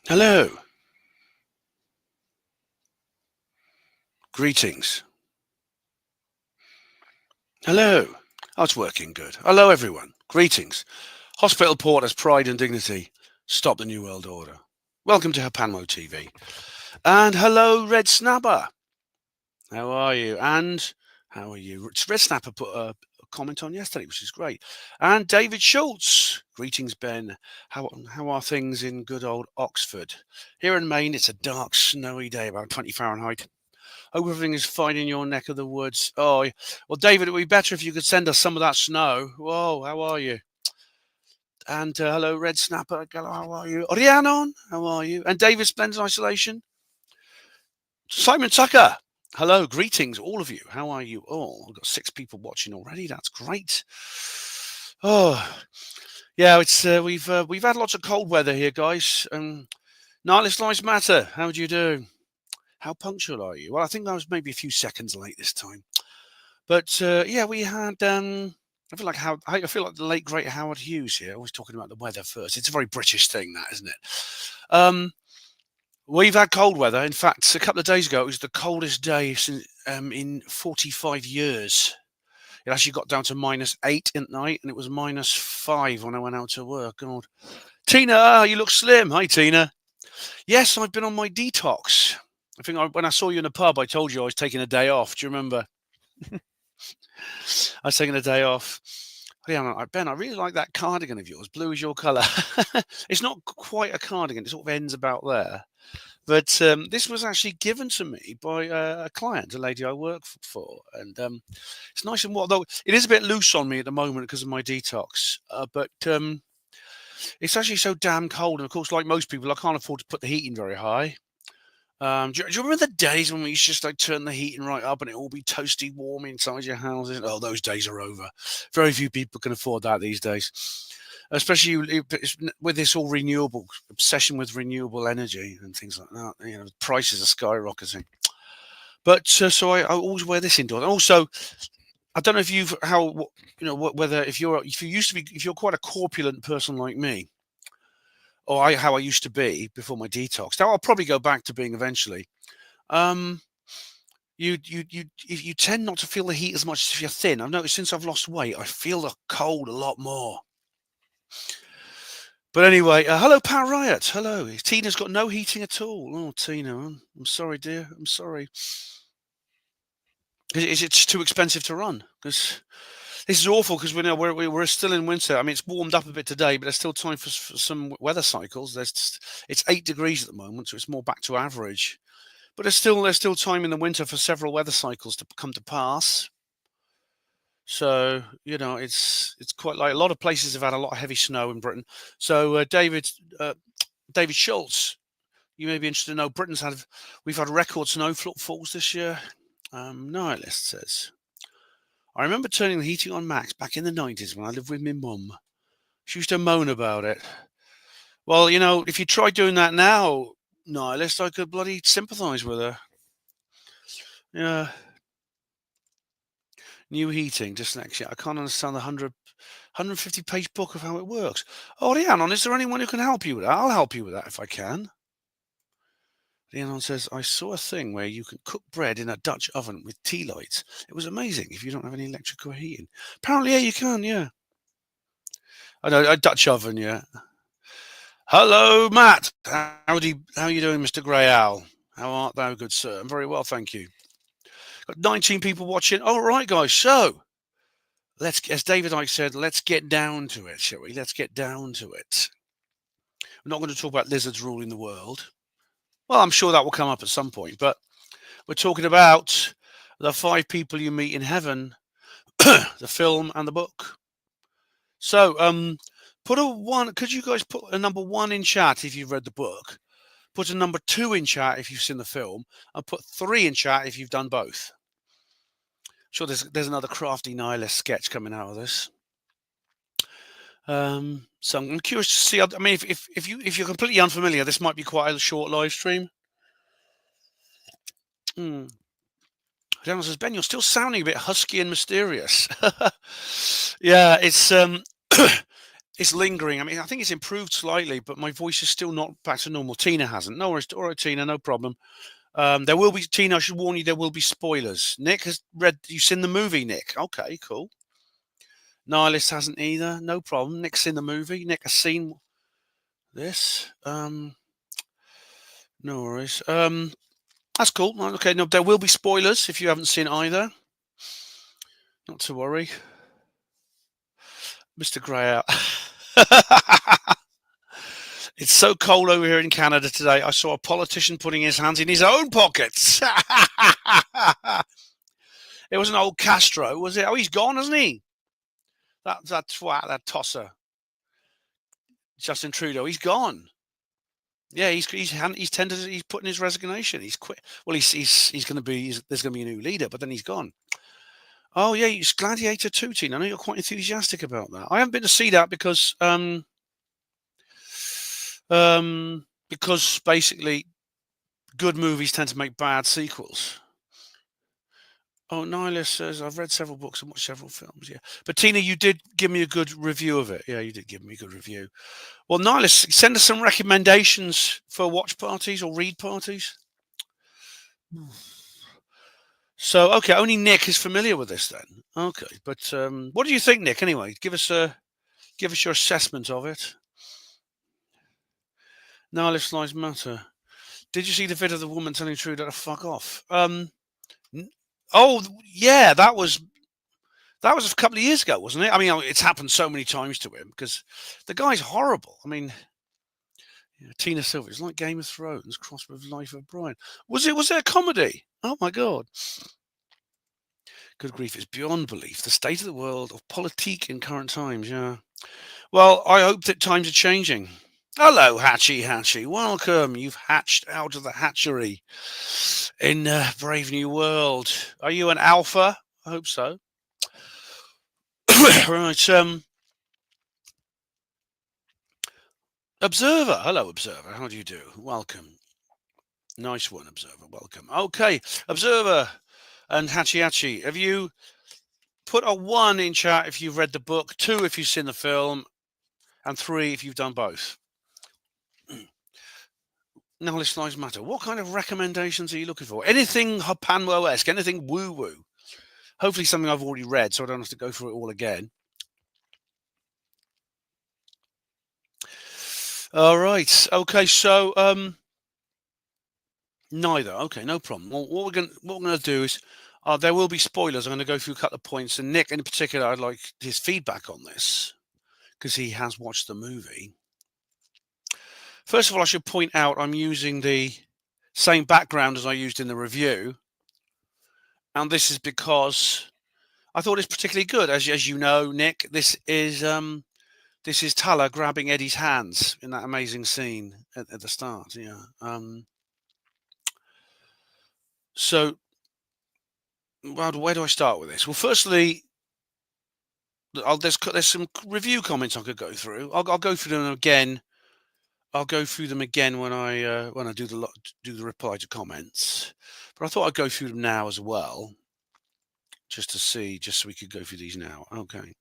Hello. Greetings. Hello. Oh, it's working good. Hello, everyone. Greetings. Hospital porters, pride and dignity. Stop the New World Order. Welcome to Hyperion TV. And hello, Red Snapper. How are you? And how are you? Red Snapper put a comment on yesterday, which is great. And David Schultz. Greetings, Ben. How are things in good old Oxford? Here in Maine, it's a dark, snowy day, about 20 Fahrenheit. Hope everything is fine in your neck of the woods. Oh, well, David, it would be better if you could send us some of that snow. Whoa, how are you? And hello, Red Snapper. Hello, how are you? Rhiannon, how are you? And David Splendid Isolation. Simon Tucker. Hello, greetings, all of you. How are you all? I've got 6 people watching already. That's great. Oh, yeah, it's we've had lots of cold weather here, guys. Nihilist Lives Matter. How do you do? How punctual are you? Well, I think I was maybe a few seconds late this time. But yeah, we had. I feel like the late great Howard Hughes here, always talking about the weather first. It's a very British thing, that isn't it? Um, we've had cold weather. In fact, a couple of days ago, it was the coldest day since in 45 years. It actually got down to -8 at night, and it was -5 when I went out to work. God, Tina, you look slim. Hi, Tina. Yes, I've been on my detox. When I saw you in the pub, I told you I was taking a day off. Do you remember? I was taking a day off. Yeah, I'm like, Ben, I really like that cardigan of yours. Blue is your colour. It's not quite a cardigan. It sort of ends about there. But this was actually given to me by a client, a lady I work for. And it's nice and warm, though it is a bit loose on me at the moment because of my detox. But it's actually so damn cold. And of course, like most people, I can't afford to put the heating very high. Do you remember the days when we used to just like turn the heating right up and it all be toasty warm inside your houses? Oh, those days are over. Very few people can afford that these days, especially with this all renewable obsession with renewable energy and things like that. You know, prices are skyrocketing. But so I always wear this indoors. And also, I don't know if you've whether if you're quite a corpulent person like me, or how I used to be before my detox. Now I'll probably go back to being eventually. Um, you tend not to feel the heat as much as if you're thin. I've noticed since I've lost weight, I feel the cold a lot more. But anyway, hello, Power Riot. Hello. Tina's got no heating at all. Oh, Tina, I'm sorry, dear. I'm sorry. Is it too expensive to run? Because this is awful. Because we're still in winter. I mean, it's warmed up a bit today, but there's still time for some weather cycles. It's 8 degrees at the moment, so it's more back to average. But there's still time in the winter for several weather cycles to come to pass. So it's quite like a lot of places have had a lot of heavy snow in Britain. So David Schultz, you may be interested to know we've had record snowfalls this year. Nihilist says, I remember turning the heating on max back in the 90s when I lived with my mum. She used to moan about it. Well, if you try doing that now, Nihilist, I could bloody sympathise with her. Yeah. New heating just next year. I can't understand the 150-page book of how it works. Oh, Rhiannon, is there anyone who can help you with that? I'll help you with that if I can. Rhiannon says, I saw a thing where you can cook bread in a Dutch oven with tea lights. It was amazing if you don't have any electrical heating. Apparently, yeah, you can, yeah. I know, a Dutch oven, yeah. Hello, Matt. How are you doing, Mr. Grey Owl? How art thou, good sir? I'm very well, thank you. Got 19 people watching. All right, guys, so as David Icke said, let's get down to it, shall we? Let's get down to it. We're not going to talk about lizards ruling the world. Well, I'm sure that will come up at some point, but we're talking about the 5 people you meet in heaven, the film and the book. So, put a 1. Could you guys put a number 1 in chat if you've read the book? Put a number 2 in chat if you've seen the film, and put 3 in chat if you've done both. Sure, there's another crafty nihilist sketch coming out of this. So I'm curious to see. I mean, if you're completely unfamiliar, this might be quite a short live stream. Daniel says, Ben, you're still sounding a bit husky and mysterious. Yeah, it's It's lingering. I mean, I think it's improved slightly, but my voice is still not back to normal. Tina hasn't. No worries. All right, Tina, no problem. There will be, Tina, I should warn you, there will be spoilers. Nick has read, you've seen the movie, Nick. Okay, cool. Nihilist hasn't either. No problem. Nick's seen the movie. Nick has seen this. No worries. That's cool. Okay, no, there will be spoilers if you haven't seen either. Not to worry. Mr. Grey out. It's so cold over here in Canada today. I saw a politician putting his hands in his own pockets. It was an old Castro, was it? Oh, he's gone, hasn't he? That twat, that tosser, Justin Trudeau. He's gone. Yeah, he's tendered. He's putting his resignation. He's quit. Well, he's going to be. There's going to be a new leader, but then he's gone. Oh yeah, it's Gladiator 2, Tina. I know you're quite enthusiastic about that. I haven't been to see that because basically good movies tend to make bad sequels. Oh, Nihilist says, I've read several books and watched several films, yeah. But Tina, you did give me a good review of it. Yeah, you did give me a good review. Well, Nihilist, send us some recommendations for watch parties or read parties. So, okay, only Nick is familiar with this then. Okay, but what do you think, Nick, anyway? Give us your assessment of it. Nihilist Lives Matter. Did you see the video of the woman telling Trudeau to fuck off? Oh, yeah, that was a couple of years ago, wasn't it? I mean, it's happened so many times to him because the guy's horrible. I mean, Tina Silver, it's like Game of Thrones crossed with Life of Brian. Was it a comedy? Oh my God. Good grief, it's beyond belief. The state of the world of politique in current times, yeah. Well, I hope that times are changing. Hello, Hatchy. Welcome. You've hatched out of the hatchery in Brave New World. Are you an alpha? I hope so. Right. Observer. Hello, Observer. How do you do? Welcome. Nice one, Observer. Welcome. Okay, Observer and Hatchy. Have you put a 1 in chat if you've read the book, 2 if you've seen the film, and 3 if you've done both? Nihilist Lives Matter. What kind of recommendations are you looking for? Anything Panmo-esque, anything woo-woo. Hopefully something I've already read, so I don't have to go through it all again. All right. Okay, so neither. Okay, no problem. Well, what we're going to do is there will be spoilers. I'm going to go through a couple of points, and Nick in particular, I'd like his feedback on this because he has watched the movie. First of all, I should point out I'm using the same background as I used in the review, and this is because I thought it's particularly good. As you know, Nick, this is Tala grabbing Eddie's hands in that amazing scene at the start. Yeah. So, where do I start with this? Well, firstly, there's some review comments I could go through. I'll go through them again. I'll go through them again when I do the reply to comments. But I thought I'd go through them now as well, just so we could go through these now. Okay.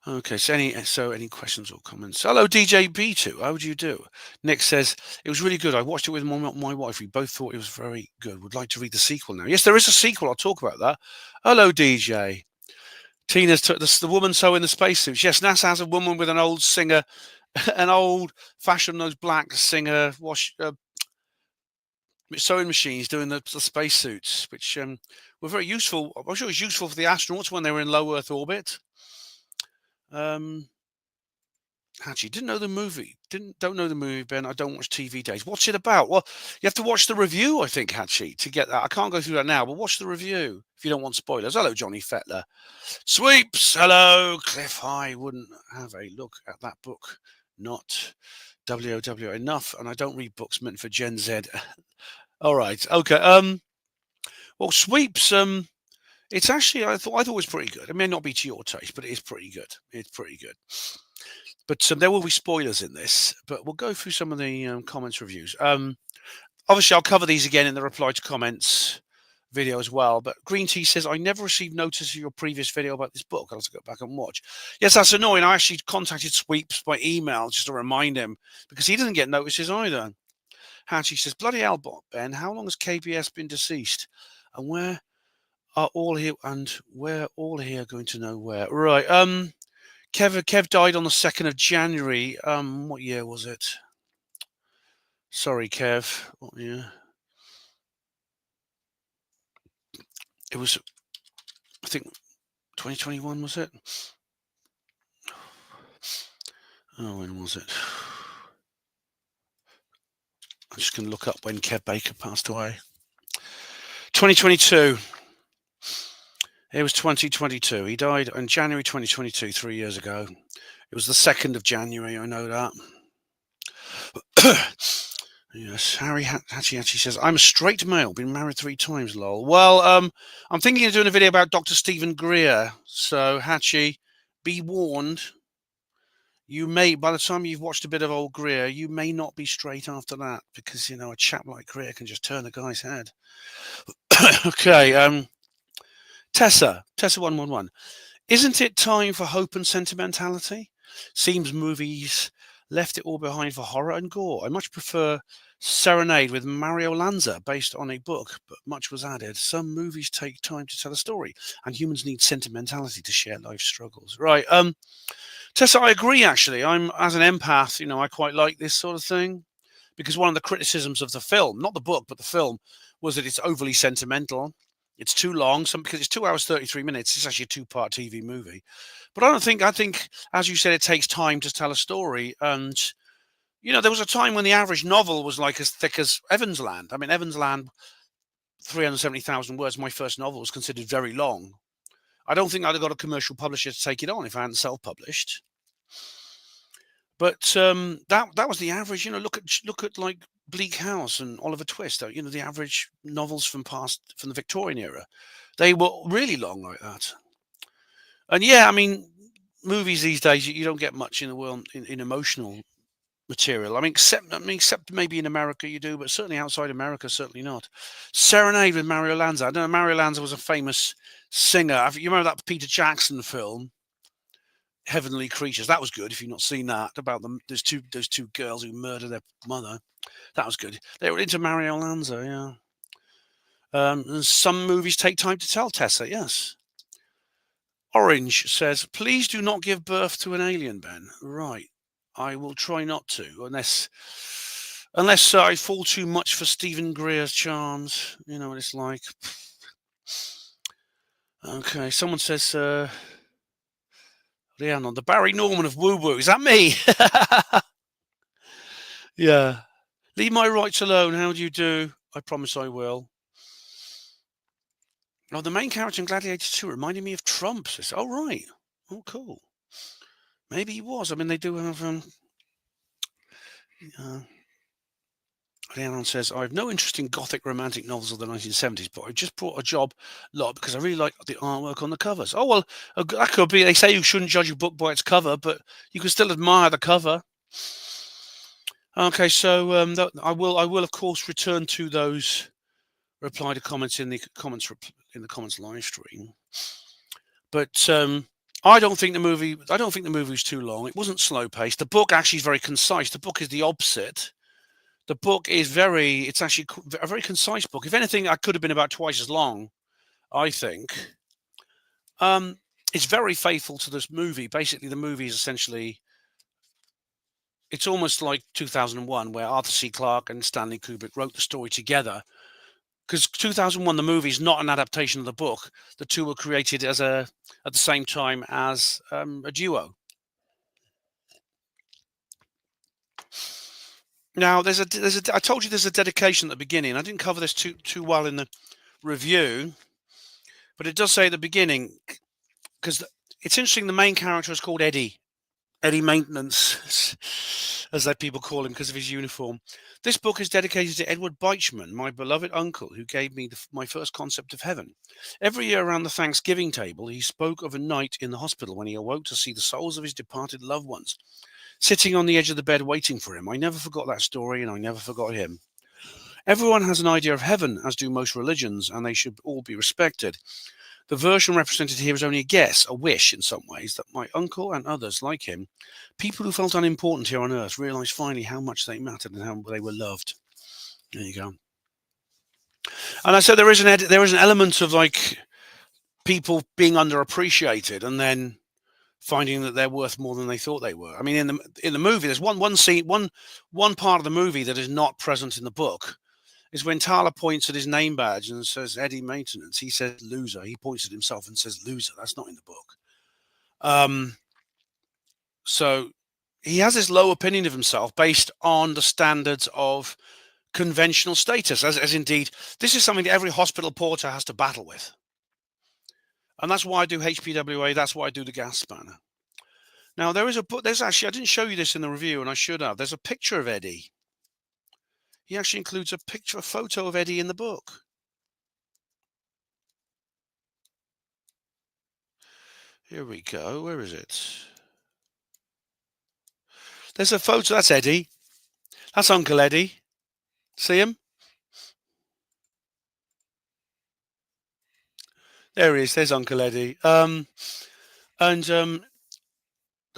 Okay, so any questions or comments? Hello, DJ B2. How would you do? Nick says, it was really good. I watched it with my wife. We both thought it was very good. Would like to read the sequel now. Yes, there is a sequel. I'll talk about that. Hello, DJ. Tina's the woman sewing the spacesuits. Yes, NASA has a woman with an old singer, an old-fashioned, those black singer sewing machines doing the spacesuits, which were very useful. I'm sure it was useful for the astronauts when they were in low Earth orbit. Hatchie, don't know the movie, Ben. I don't watch TV days. What's it about? Well, you have to watch the review, I think, Hatchie, to get that. I can't go through that now, but watch the review if you don't want spoilers. Hello, Johnny Fettler. Sweeps, hello. Cliff High wouldn't have a look at that book. Not WOW enough, and I don't read books meant for Gen Z. All right, okay. Well, Sweeps, it's actually, I thought it was pretty good. It may not be to your taste, but it is pretty good. It's pretty good. But there will be spoilers in this, but we'll go through some of the comments reviews. Obviously, I'll cover these again in the reply to comments. video as well. But Green Tea says, I never received notice of your previous video about this book. I'll have to go back and watch. Yes, that's annoying. I actually contacted Sweeps by email just to remind him because he doesn't get notices either. Hatchie says, bloody hell, Ben, how long has KBS been deceased? And we're all here going to know where. Right. Kev died on the 2nd of January. What year was it? Sorry, Kev. What year? It was, I think, 2021, was it? Oh, when was it? I'm just going to look up when Kev Baker passed away. 2022. It was 2022. He died in January 2022, 3 years ago. It was the 2nd of January, I know that. Yes, Harry Hatchie says, I'm a straight male, been married 3 times, lol. Well, I'm thinking of doing a video about Dr. Stephen Greer. So, Hatchie, be warned. You may, by the time you've watched a bit of old Greer, you may not be straight after that because, a chap like Greer can just turn a guy's head. Okay, Tessa111. Isn't it time for hope and sentimentality? Seems movies left it all behind for horror and gore. I much prefer Serenade with Mario Lanza, based on a book, but much was added. Some movies take time to tell a story, and humans need sentimentality to share life struggles. Right, Tessa, I agree, actually. I'm, as an empath, I quite like this sort of thing, because one of the criticisms of the film, not the book, but the film, was that it's overly sentimental. It's too long, because it's 2 hours, 33 minutes. It's actually a 2-part TV movie. But I think, as you said, it takes time to tell a story. And, there was a time when the average novel was like as thick as Evans Land. I mean, Evans Land, 370,000 words, my first novel, was considered very long. I don't think I'd have got a commercial publisher to take it on if I hadn't self-published. But that was the average. Look at like Bleak House and Oliver Twist. The average novels from the Victorian era, they were really long like that. And yeah, I mean, movies these days you don't get much in the world in emotional material. I mean, except maybe in America you do, but certainly outside America, certainly not. Serenade with Mario Lanza. I don't know. Mario Lanza was a famous singer. You remember that Peter Jackson film, Heavenly Creatures? That was good. If you've not seen that, about those two girls who murder their mother. That was good. They were into Mario Lanza, yeah. And some movies take time to tell, Tessa, yes. Orange says, please do not give birth to an alien, Ben. Right. I will try not to, unless I fall too much for Stephen Greer's charms. You know what it's like. Okay, someone says, Rhiannon, the Barry Norman of Woo Woo. Is that me? Yeah. Leave my rights alone. How do you do? I promise I will. Oh, the main character in Gladiator 2 reminded me of Trump. Oh, right. Oh, cool. Maybe he was. I mean, they do have... Rhiannon says, I have no interest in gothic romantic novels of the 1970s, but I just brought a job lot because I really like the artwork on the covers. Oh, well, that could be. They say you shouldn't judge a book by its cover, but you can still admire the cover. Okay, so I will, of course, return to those reply to comments in the comments live stream. But I don't think the movie was too long. It wasn't slow paced. The book actually is very concise. The book is the opposite. The book is it's actually a very concise book. If anything, it could have been about twice as long, I think. It's very faithful to this movie. Basically, the movie is essentially, it's almost like 2001, where Arthur C. Clarke and Stanley Kubrick wrote the story together. Because 2001, the movie is not an adaptation of the book. The two were created at the same time as a duo. Now, I told you there's a dedication at the beginning. I didn't cover this too well in the review, but it does say at the beginning, because it's interesting, the main character is called Eddie Maintenance, as that people call him because of his uniform. This book is dedicated to Edward Beichman, my beloved uncle, who gave me my first concept of heaven. Every year around the Thanksgiving table, he spoke of a night in the hospital when he awoke to see the souls of his departed loved ones sitting on the edge of the bed waiting for him. I never forgot that story, and I never forgot him. Everyone has an idea of heaven, as do most religions, and they should all be respected. The version represented here is only a guess, a wish in some ways, that my uncle and others like him, people who felt unimportant here on earth, realised finally how much they mattered and how they were loved. There you go. And I said there is an element of like people being underappreciated and then finding that they're worth more than they thought they were. I mean, in the movie, there's one scene, one part of the movie that is not present in the book. Is when Tyler points at his name badge and says Eddie Maintenance. He says loser. He points at himself and says loser. That's not in the book. So he has this low opinion of himself based on the standards of conventional status, as indeed this is something that every hospital porter has to battle with. And that's why I do HPWA. That's why I do the gas spanner. Now, there's actually, I didn't show you this in the review, and I should have. There's a picture of Eddie. He actually includes a photo of Eddie in the book. Here we go. Where is it? There's a photo. That's Eddie. That's Uncle Eddie. See him? There he is. There's Uncle Eddie. The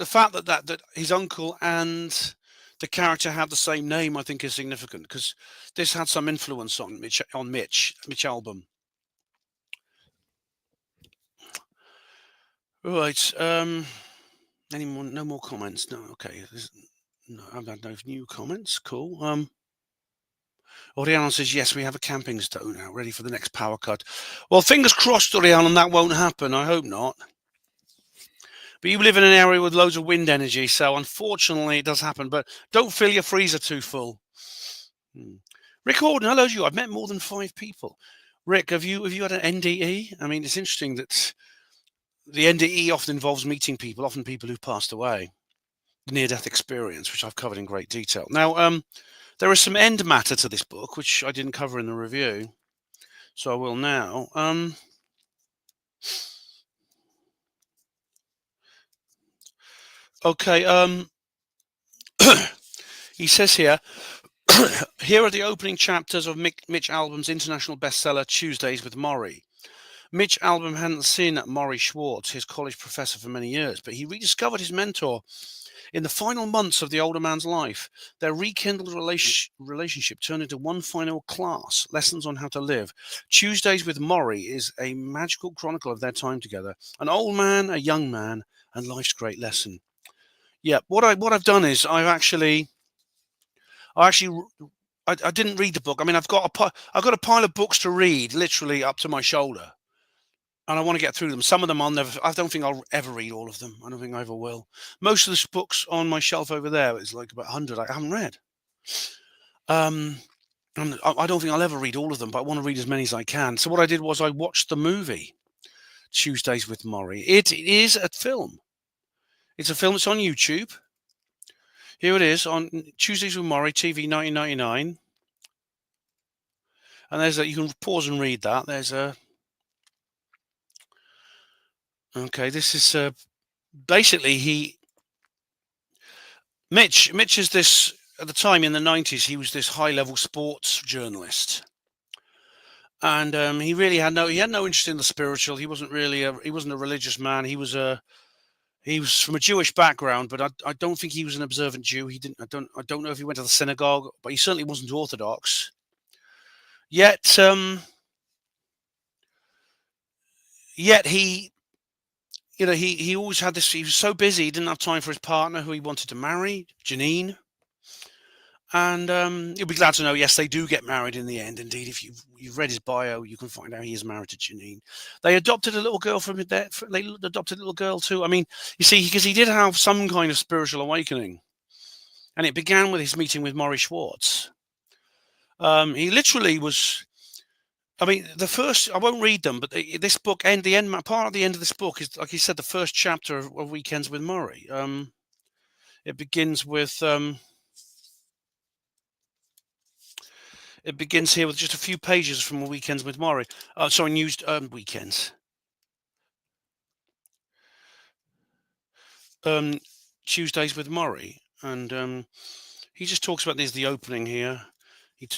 fact that his uncle and the character have the same name, I think, is significant because this had some influence on Mitch Albom. Right. No more comments? No. Okay. No, I've had no new comments. Cool. Oriana says, yes, we have a camping stove now, ready for the next power cut. Well, fingers crossed, Oriana, that won't happen. I hope not. But you live in an area with loads of wind energy, so unfortunately it does happen. But don't fill your freezer too full. Rick Horton, hello to you. I've met more than 5 people. Rick, have you had an NDE? I mean, it's interesting that the NDE often involves meeting people, often people who've passed away. The near-death experience, which I've covered in great detail. Now, there is some end matter to this book, which I didn't cover in the review, so I will now. Okay. He says here, here are the opening chapters of Mitch Albom's international bestseller, Tuesdays with Maury. Mitch Albom hadn't seen Maury Schwartz, his college professor, for many years, but he rediscovered his mentor in the final months of the older man's life. Their rekindled relationship turned into one final class, Lessons on How to Live. Tuesdays with Maury is a magical chronicle of their time together. An old man, a young man, and life's great lesson. Yeah, what I've done is I didn't read the book. I mean, I've got a pile of books to read, literally up to my shoulder, and I want to get through them. Some of them I don't think I'll ever read all of them. I don't think I ever will. Most of the books on my shelf over there is like about 100 I haven't read. I don't think I'll ever read all of them, but I want to read as many as I can. So what I did was I watched the movie Tuesdays with Maury. It is a film. It's a film. It's on YouTube. Here it is on Tuesdays with Maury TV 1999. And you can pause and read that. Okay, this is basically Mitch is this, at the time in the 90s, he was this high-level sports journalist. And he had no interest in the spiritual. He wasn't a religious man. He was from a Jewish background, but I don't think he was an observant Jew. I don't know if he went to the synagogue, but he certainly wasn't Orthodox. Yet he always had this. He was so busy, he didn't have time for his partner, who he wanted to marry, Janine. And you'll be glad to know, yes, they do get married in the end. Indeed, if you've read his bio, you can find out he is married to Janine. They adopted a little girl they adopted a little girl too. I mean, you see, because he did have some kind of spiritual awakening. And it began with his meeting with Maury Schwartz. He literally was... I mean, I won't read them, but this book, part of the end of this book is, like he said, the first chapter of Weekends with Maury. It begins with... It begins here with just a few pages from Weekends with Maury. Weekends. Tuesdays with Maury. And he just talks about, there's the opening here.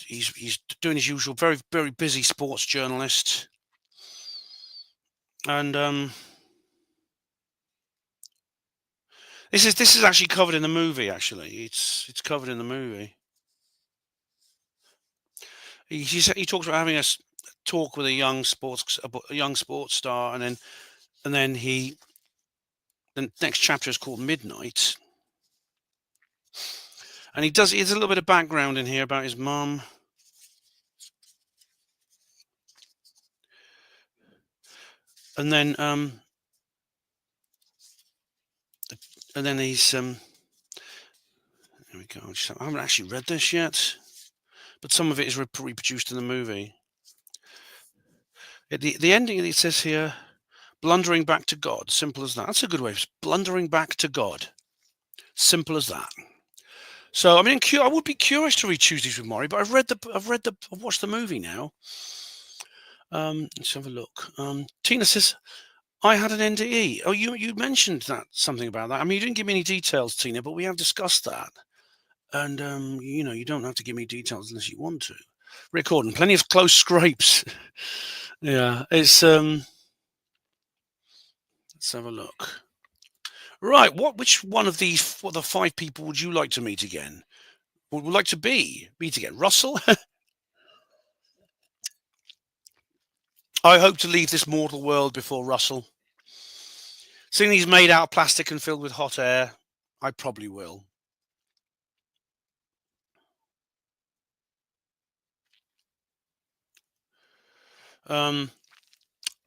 He's doing his usual very, very busy sports journalist. And this is actually covered in the movie. Actually, it's covered in the movie. He talks about having a talk with a young sports star, and then the next chapter is called Midnight, and he has a little bit of background in here about his mum. And then he's there we go. I haven't actually read this yet, but some of it is reproduced in the movie. At the ending, it says here, blundering back to God. Simple as that. That's a good way. Blundering back to God. Simple as that. So I mean, I would be curious to read Tuesdays with Morrie, but I've watched the movie now. Let's have a look. Tina says, I had an NDE. Oh, you mentioned that, something about that. I mean, you didn't give me any details, Tina, but we have discussed that. And you don't have to give me details unless you want to. Recording plenty of close scrapes. Yeah, it's let's have a look. Right, which one of the 5 people would you like to meet again? Would like to meet again? Russell? I hope to leave this mortal world before Russell. Seeing he's made out of plastic and filled with hot air, I probably will.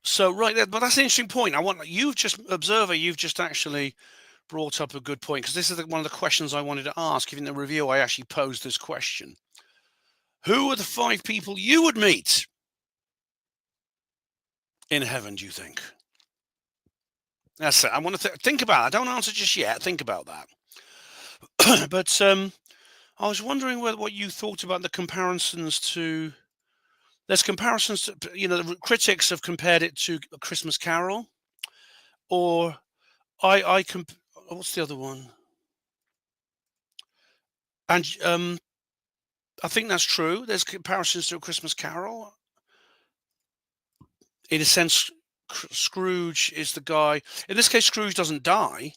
So right there, but that's an interesting point. You've just actually brought up a good point, because this is one of the questions I wanted to ask. In the review, I actually posed this question: who are the 5 people you would meet in heaven, do you think? That's it. I want to think about that. Don't answer just yet. Think about that. But I was wondering what you thought about the comparisons to. There's comparisons to, the critics have compared it to A Christmas Carol, or what's the other one? And I think that's true. There's comparisons to A Christmas Carol. In a sense, Scrooge is the guy. In this case, Scrooge doesn't die.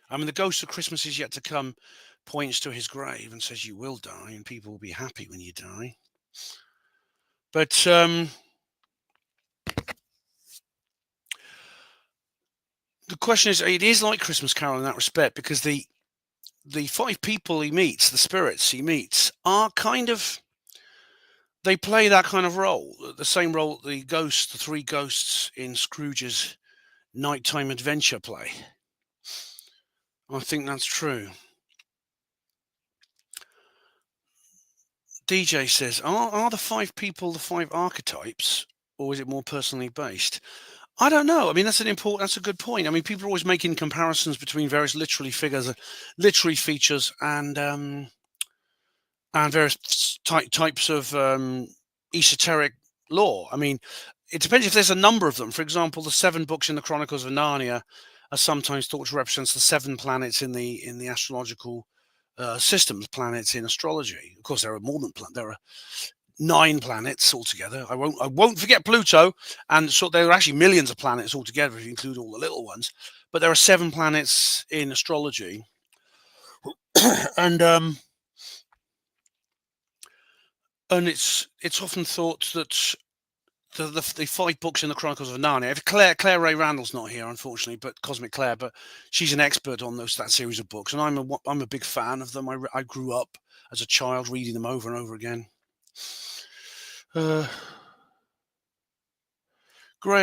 I mean, the ghost of Christmas is yet to come points to his grave and says, "You will die, and people will be happy when you die." But the question is, it is like Christmas Carol in that respect, because the 5 people he meets, the spirits he meets, are they play that kind of role, the same role the 3 ghosts in Scrooge's nighttime adventure play. I think that's true. DJ says, are the 5 people the 5 archetypes, or is it more personally based? I don't know. I mean, that's a good point. I mean, people are always making comparisons between various literary features, and various types of esoteric lore. I mean, it depends if there's a number of them. For example, the 7 books in the Chronicles of Narnia are sometimes thought to represent the 7 planets in the astrological systems, planets in astrology. Of course, there are more than there are 9 planets altogether. I won't forget Pluto, and so there are actually millions of planets altogether if you include all the little ones. But there are 7 planets in astrology, and it's often thought that the 5 books in the Chronicles of Narnia. If Claire Ray Randall's not here, unfortunately, but Cosmic Claire, but she's an expert on that series of books, and I'm a big fan of them. I grew up as a child reading them over and over again. Grey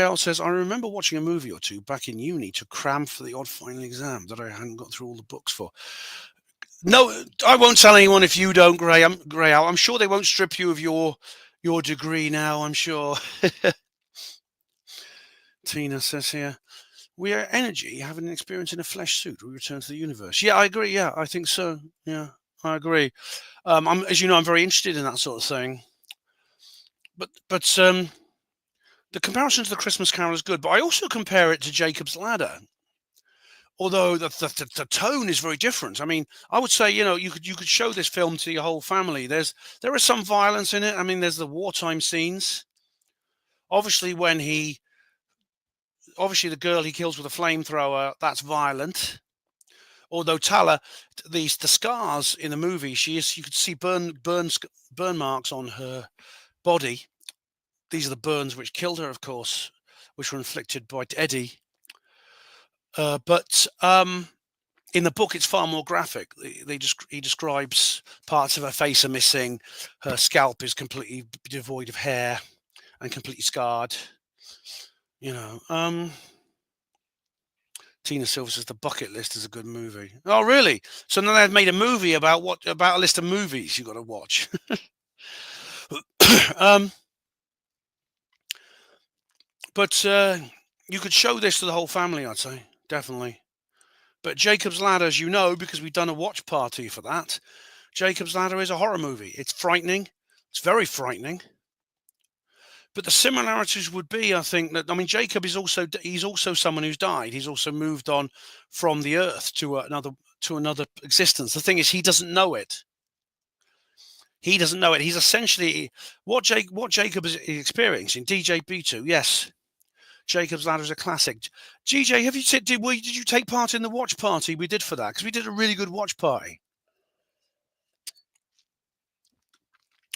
Owl says, I remember watching a movie or 2 back in uni to cram for the odd final exam that I hadn't got through all the books for. No, I won't tell anyone if you don't, Grey Owl. I'm sure they won't strip you of your degree now, I'm sure. Tina says here, we are energy, having an experience in a flesh suit. We return to the universe. Yeah, I agree. Yeah, I think so. Yeah, I agree. As you know, I'm very interested in that sort of thing. But the comparison to the Christmas Carol is good. But I also compare it to Jacob's Ladder, although the tone is very different. I mean, I would say, you could show this film to your whole family. There is some violence in it. I mean, there's the wartime scenes. Obviously, obviously the girl he kills with a flamethrower, that's violent. Although Tala, the scars in the movie, you could see burn marks on her body. These are the burns which killed her, of course, which were inflicted by Eddie. But in the book, it's far more graphic. He describes parts of her face are missing. Her scalp is completely devoid of hair and completely scarred. Tina Silver says The Bucket List is a good movie. Oh, really? So now they've made a movie about a list of movies you got to watch. But you could show this to the whole family, I'd say, definitely. But Jacob's Ladder, as you know, because we've done a watch party for that, Jacob's Ladder is a horror movie. It's frightening. It's very frightening. But the similarities would be, I think, Jacob he's also someone who's died. He's also moved on from the earth to another existence. The thing is, he doesn't know it. He doesn't know it. He's essentially what Jacob is experiencing. DJ B2, yes. Jacob's Ladder is a classic. GJ, did you take part in the watch party we did for that? Because we did a really good watch party.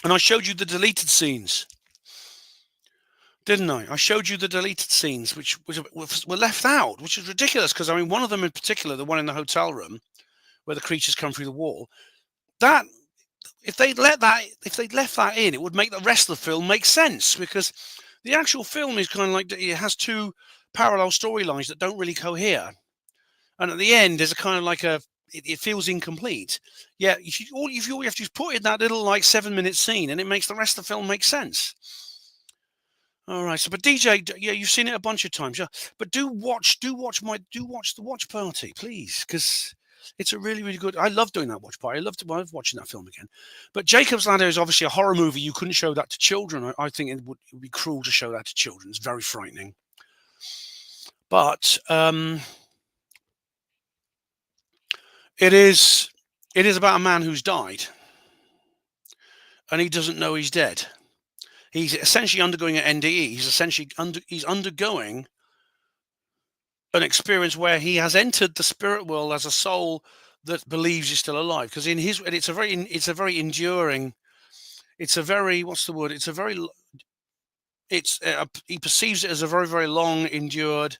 And I showed you the deleted scenes. Didn't I? I showed you the deleted scenes, which were left out, which is ridiculous. Because one of them in particular, the one in the hotel room, where the creatures come through the wall, that if they'd left that in, it would make the rest of the film make sense. Because the actual film is kind of like it has two parallel storylines that don't really cohere, and at the end, there's a kind of like it feels incomplete. Yeah, all you have to put in that little 7-minute scene, and it makes the rest of the film make sense. All right, but DJ, yeah, you've seen it a bunch of times, yeah. But do watch the watch party, please, because it's a really, really good. I love doing that watch party. I love watching that film again. But Jacob's Ladder is obviously a horror movie. You couldn't show that to children. I think it would be cruel to show that to children. It's very frightening. But it is about a man who's died, and he doesn't know he's dead. He's essentially undergoing an NDE. He's undergoing an experience where he has entered the spirit world as a soul that believes he's still alive. Because he perceives it as a very, very long endured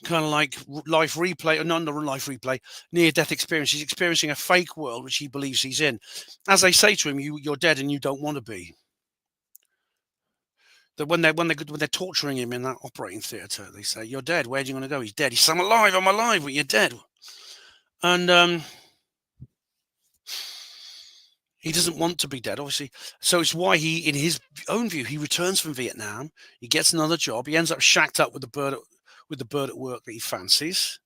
kind of like life replay, or not a life replay, near-death experience. He's experiencing a fake world which he believes he's in. As they say to him, you're dead and you don't want to be. That when they're torturing him in that operating theatre, they say, "You're dead. Where are you going to go?" He's dead. He says, I'm alive, but you're dead. And he doesn't want to be dead, obviously. So it's why he, in his own view, he returns from Vietnam. He gets another job. He ends up shacked up with the bird at work that he fancies.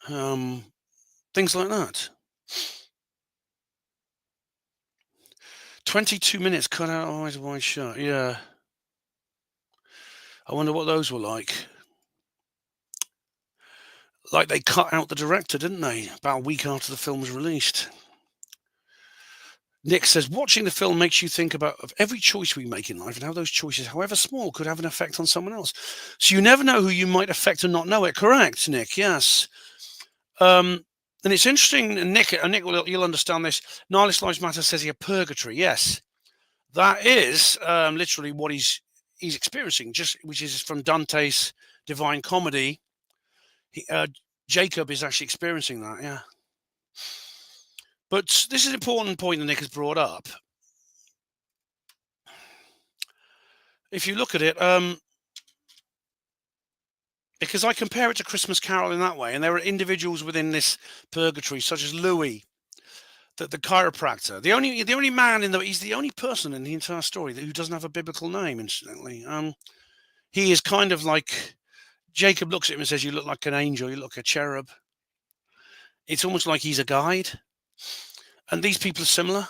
Things like that. 22 minutes cut out, eyes wide shut. Yeah. I wonder what those were like. Like they cut out the director, didn't they? About a week after the film was released. Nick says, watching the film makes you think about every choice we make in life and how those choices, however small, could have an effect on someone else. So you never know who you might affect and not know it. Correct, Nick. Yes. And it's interesting, Nick, you'll understand this. Nihilist Lives Matter says here, purgatory. Yes. That is literally what he's experiencing, which is from Dante's Divine Comedy. Jacob is actually experiencing that, yeah. But this is an important point that Nick has brought up. If you look at it, because I compare it to Christmas Carol in that way, and there are individuals within this purgatory, such as Louis, the chiropractor, the only man he's the only person in the entire story who doesn't have a biblical name. Incidentally, he is kind of like Jacob looks at him and says, "You look like an angel. You look like a cherub." It's almost like he's a guide, and these people are similar.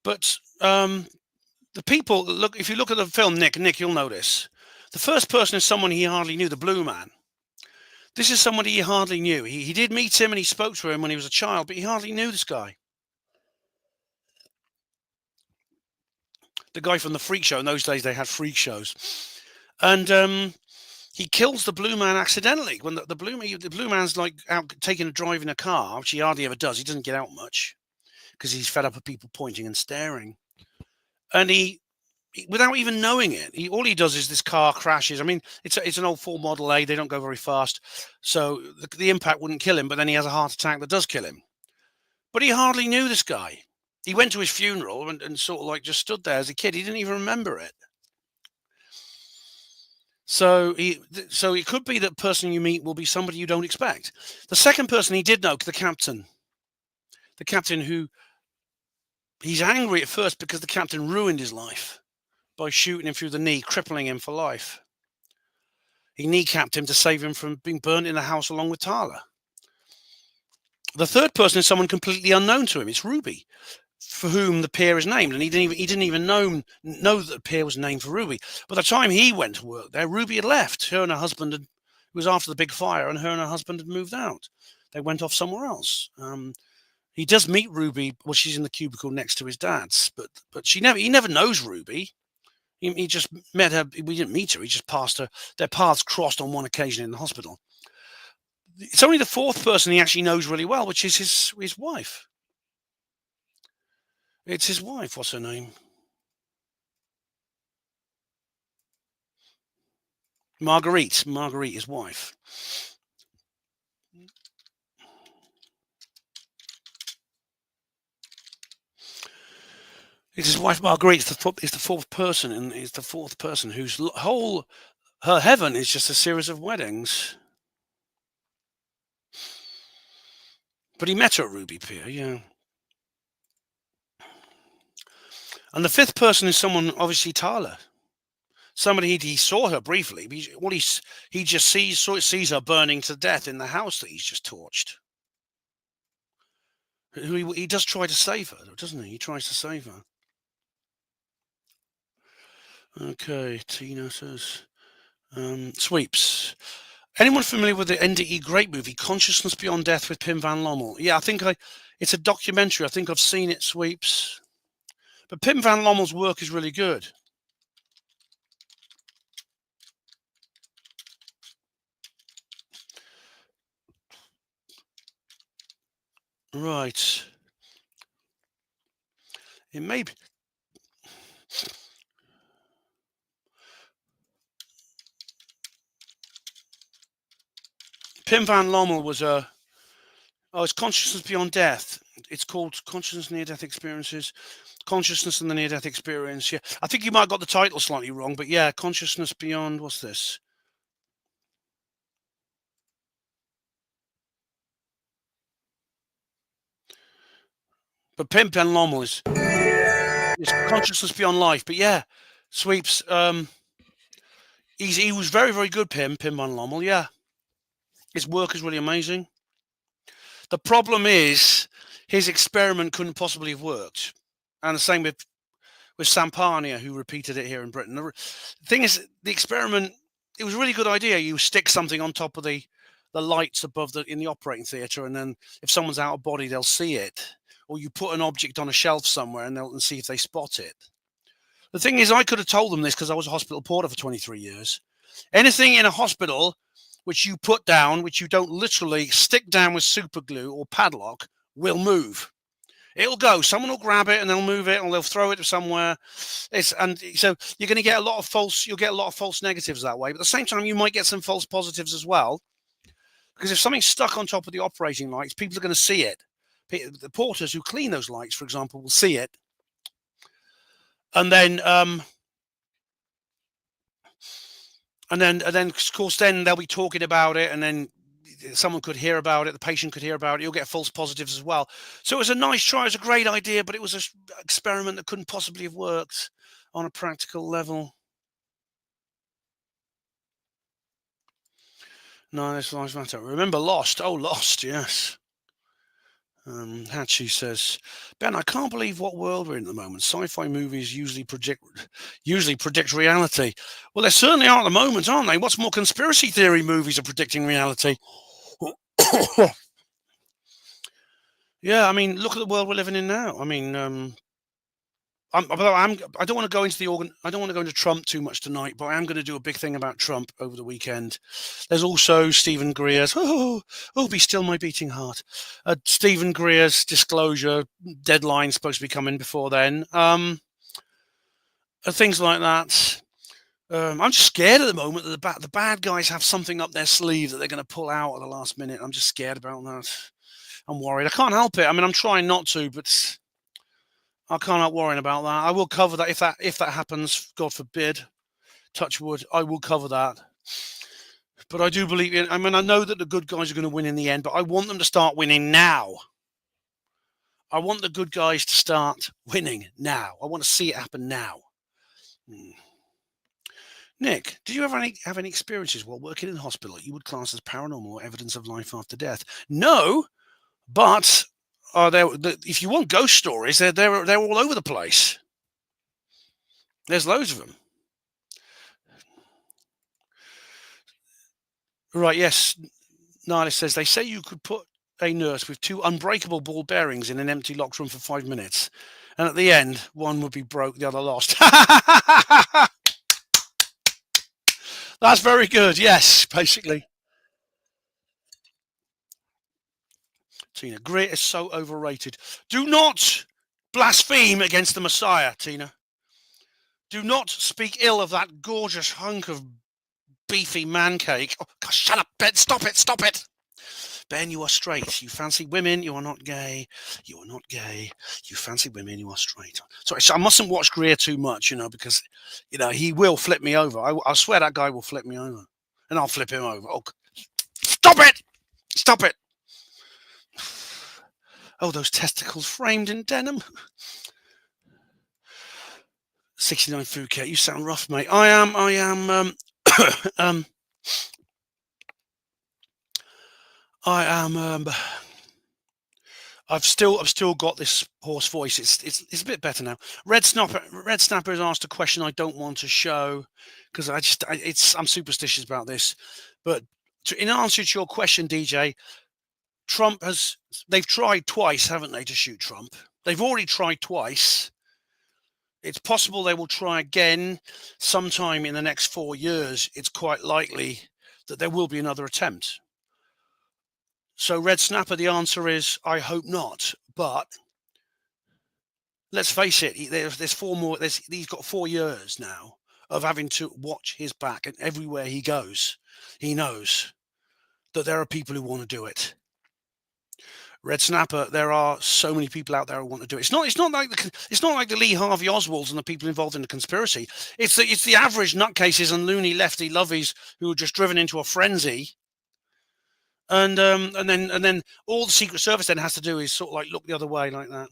But the people look. If you look at the film, Nick, you'll notice The first person is someone he hardly knew, the Blue Man. This is somebody he hardly knew. He did meet him and he spoke to him when he was a child, but he hardly knew this guy. The guy from the freak show. In those days, they had freak shows. And he kills the Blue Man accidentally. When the Blue Man's like out taking a drive in a car, which he hardly ever does. He doesn't get out much because he's fed up with people pointing and staring. And he without even knowing it, all he does is this car crashes. I mean, it's an old Ford Model A. They don't go very fast, so the impact wouldn't kill him. But then he has a heart attack that does kill him. But he hardly knew this guy. He went to his funeral and sort of like just stood there as a kid. He didn't even remember it. So it could be that person you meet will be somebody you don't expect. The second person he did know, the captain who he's angry at first because the captain ruined his life by shooting him through the knee, crippling him for life. He kneecapped him to save him from being burnt in the house along with Tala. The third person is someone completely unknown to him. It's Ruby, for whom the pier is named, and he didn't even know that the pier was named for Ruby. By the time he went to work there, Ruby had left. Her and her husband it was after the big fire, and her and her husband had moved out. They went off somewhere else. He does meet Ruby. Well, she's in the cubicle next to his dad's, but he never knows Ruby. He just met her. We didn't meet her. He just passed her. Their paths crossed on one occasion in the hospital. It's only the fourth person he actually knows really well, which is his wife. It's his wife. What's her name? Marguerite. Marguerite, his wife. It's his wife, Marguerite. It's the fourth person, and it's the fourth person whose her heaven is just a series of weddings. But he met her at Ruby Pier, yeah. And the fifth person is someone, obviously Tala. Somebody he saw her briefly. But he just sees her burning to death in the house that he's just torched. He does try to save her, doesn't he? He tries to save her. Okay, Tina says, sweeps. Anyone familiar with the NDE great movie Consciousness Beyond Death with Pim Van Lommel? Yeah, it's a documentary. I think I've seen it, Sweeps. But Pim Van Lommel's work is really good. Right. It may be. Pim Van Lommel was it's Consciousness Beyond Death. It's called Consciousness Near-Death Experiences. Consciousness and the Near-Death Experience. Yeah, I think you might have got the title slightly wrong, but yeah, Consciousness Beyond. What's this? But Pim Van Lommel is Consciousness Beyond Life. But yeah, Sweeps. He was very, very good. Pim Van Lommel. Yeah, his work is really amazing. The problem is his experiment couldn't possibly have worked, and the same with Sampania, who repeated it here in Britain. The thing is, the experiment, it was a really good idea. You stick something on top of the lights above in the operating theatre, and then if someone's out of body, they'll see it. Or you put an object on a shelf somewhere and they'll see if they spot it. The thing is, I could have told them this because I was a hospital porter for 23 years. Anything in a hospital which you put down, which you don't literally stick down with super glue or padlock, will move. It'll go. Someone will grab it and they'll move it, or they'll throw it somewhere. And so you're going to get you'll get a lot of false negatives that way. But at the same time, you might get some false positives as well. Because if something's stuck on top of the operating lights, people are going to see it. The porters who clean those lights, for example, will see it. And then, of course, then they'll be talking about it, and then someone could hear about it, the patient could hear about it, you'll get false positives as well. So it was a nice try, it was a great idea, but it was an experiment that couldn't possibly have worked on a practical level. No, this lives matter. Remember Lost? Oh, Lost, yes. Hachi says, Ben, I can't believe what world we're in at the moment. Sci-fi movies usually predict reality. Well, they certainly are at the moment, aren't they? What's more, conspiracy theory movies are predicting reality. Yeah, I mean, look at the world we're living in now. I mean, I don't want to go into I don't want to go into Trump too much tonight, but I am going to do a big thing about Trump over the weekend. There's also Stephen Greer's, be still my beating heart. Stephen Greer's disclosure deadline supposed to be coming before then. Things like that. I'm just scared at the moment that the bad guys have something up their sleeve that they're going to pull out at the last minute. I'm just scared about that. I'm worried. I can't help it. I mean, I'm trying not to, but I can't help worrying about that. I will cover that if that happens. God forbid, touch wood. I will cover that. But I do believe in. I mean, I know that the good guys are going to win in the end, but I want them to start winning now. I want the good guys to start winning now. I want to see it happen now. Nick, did you ever have any experiences while working in hospital that you would class as paranormal or evidence of life after death? No, but if you want ghost stories, they're all over the place. There's loads of them. Right, yes. Nala says, they say you could put a nurse with 2 unbreakable ball bearings in an empty locked room for 5 minutes. And at the end, one would be broke, the other lost. That's very good. Yes, basically. Tina, grit is so overrated. Do not blaspheme against the Messiah, Tina. Do not speak ill of that gorgeous hunk of beefy man cake. Oh, gosh, shut up, Ben. Stop it. Ben, you are straight. You fancy women. You are not gay. You are not gay. You fancy women. You are straight. Sorry, so I mustn't watch Greer too much, because, he will flip me over. I swear that guy will flip me over. And I'll flip him over. Oh, stop it. Stop it. Oh, those testicles framed in denim. 69 food care. You sound rough, mate. I am. I've still got this hoarse voice. It's a bit better now. Red Snapper has asked a question I don't want to show because I'm superstitious about this. But in answer to your question, DJ, they've tried twice, haven't they, to shoot Trump? They've already tried twice. It's possible they will try again sometime in the next 4 years. It's quite likely that there will be another attempt. So, Red Snapper, the answer is, I hope not. But let's face it, there's 4 more. He's got 4 years now of having to watch his back, and everywhere he goes, he knows that there are people who want to do it. Red Snapper, there are so many people out there who want to do it. It's not like the Lee Harvey Oswalds and the people involved in the conspiracy. It's the average nutcases and loony lefty lovies who are just driven into a frenzy. And then all the Secret Service then has to do is sort of like look the other way like that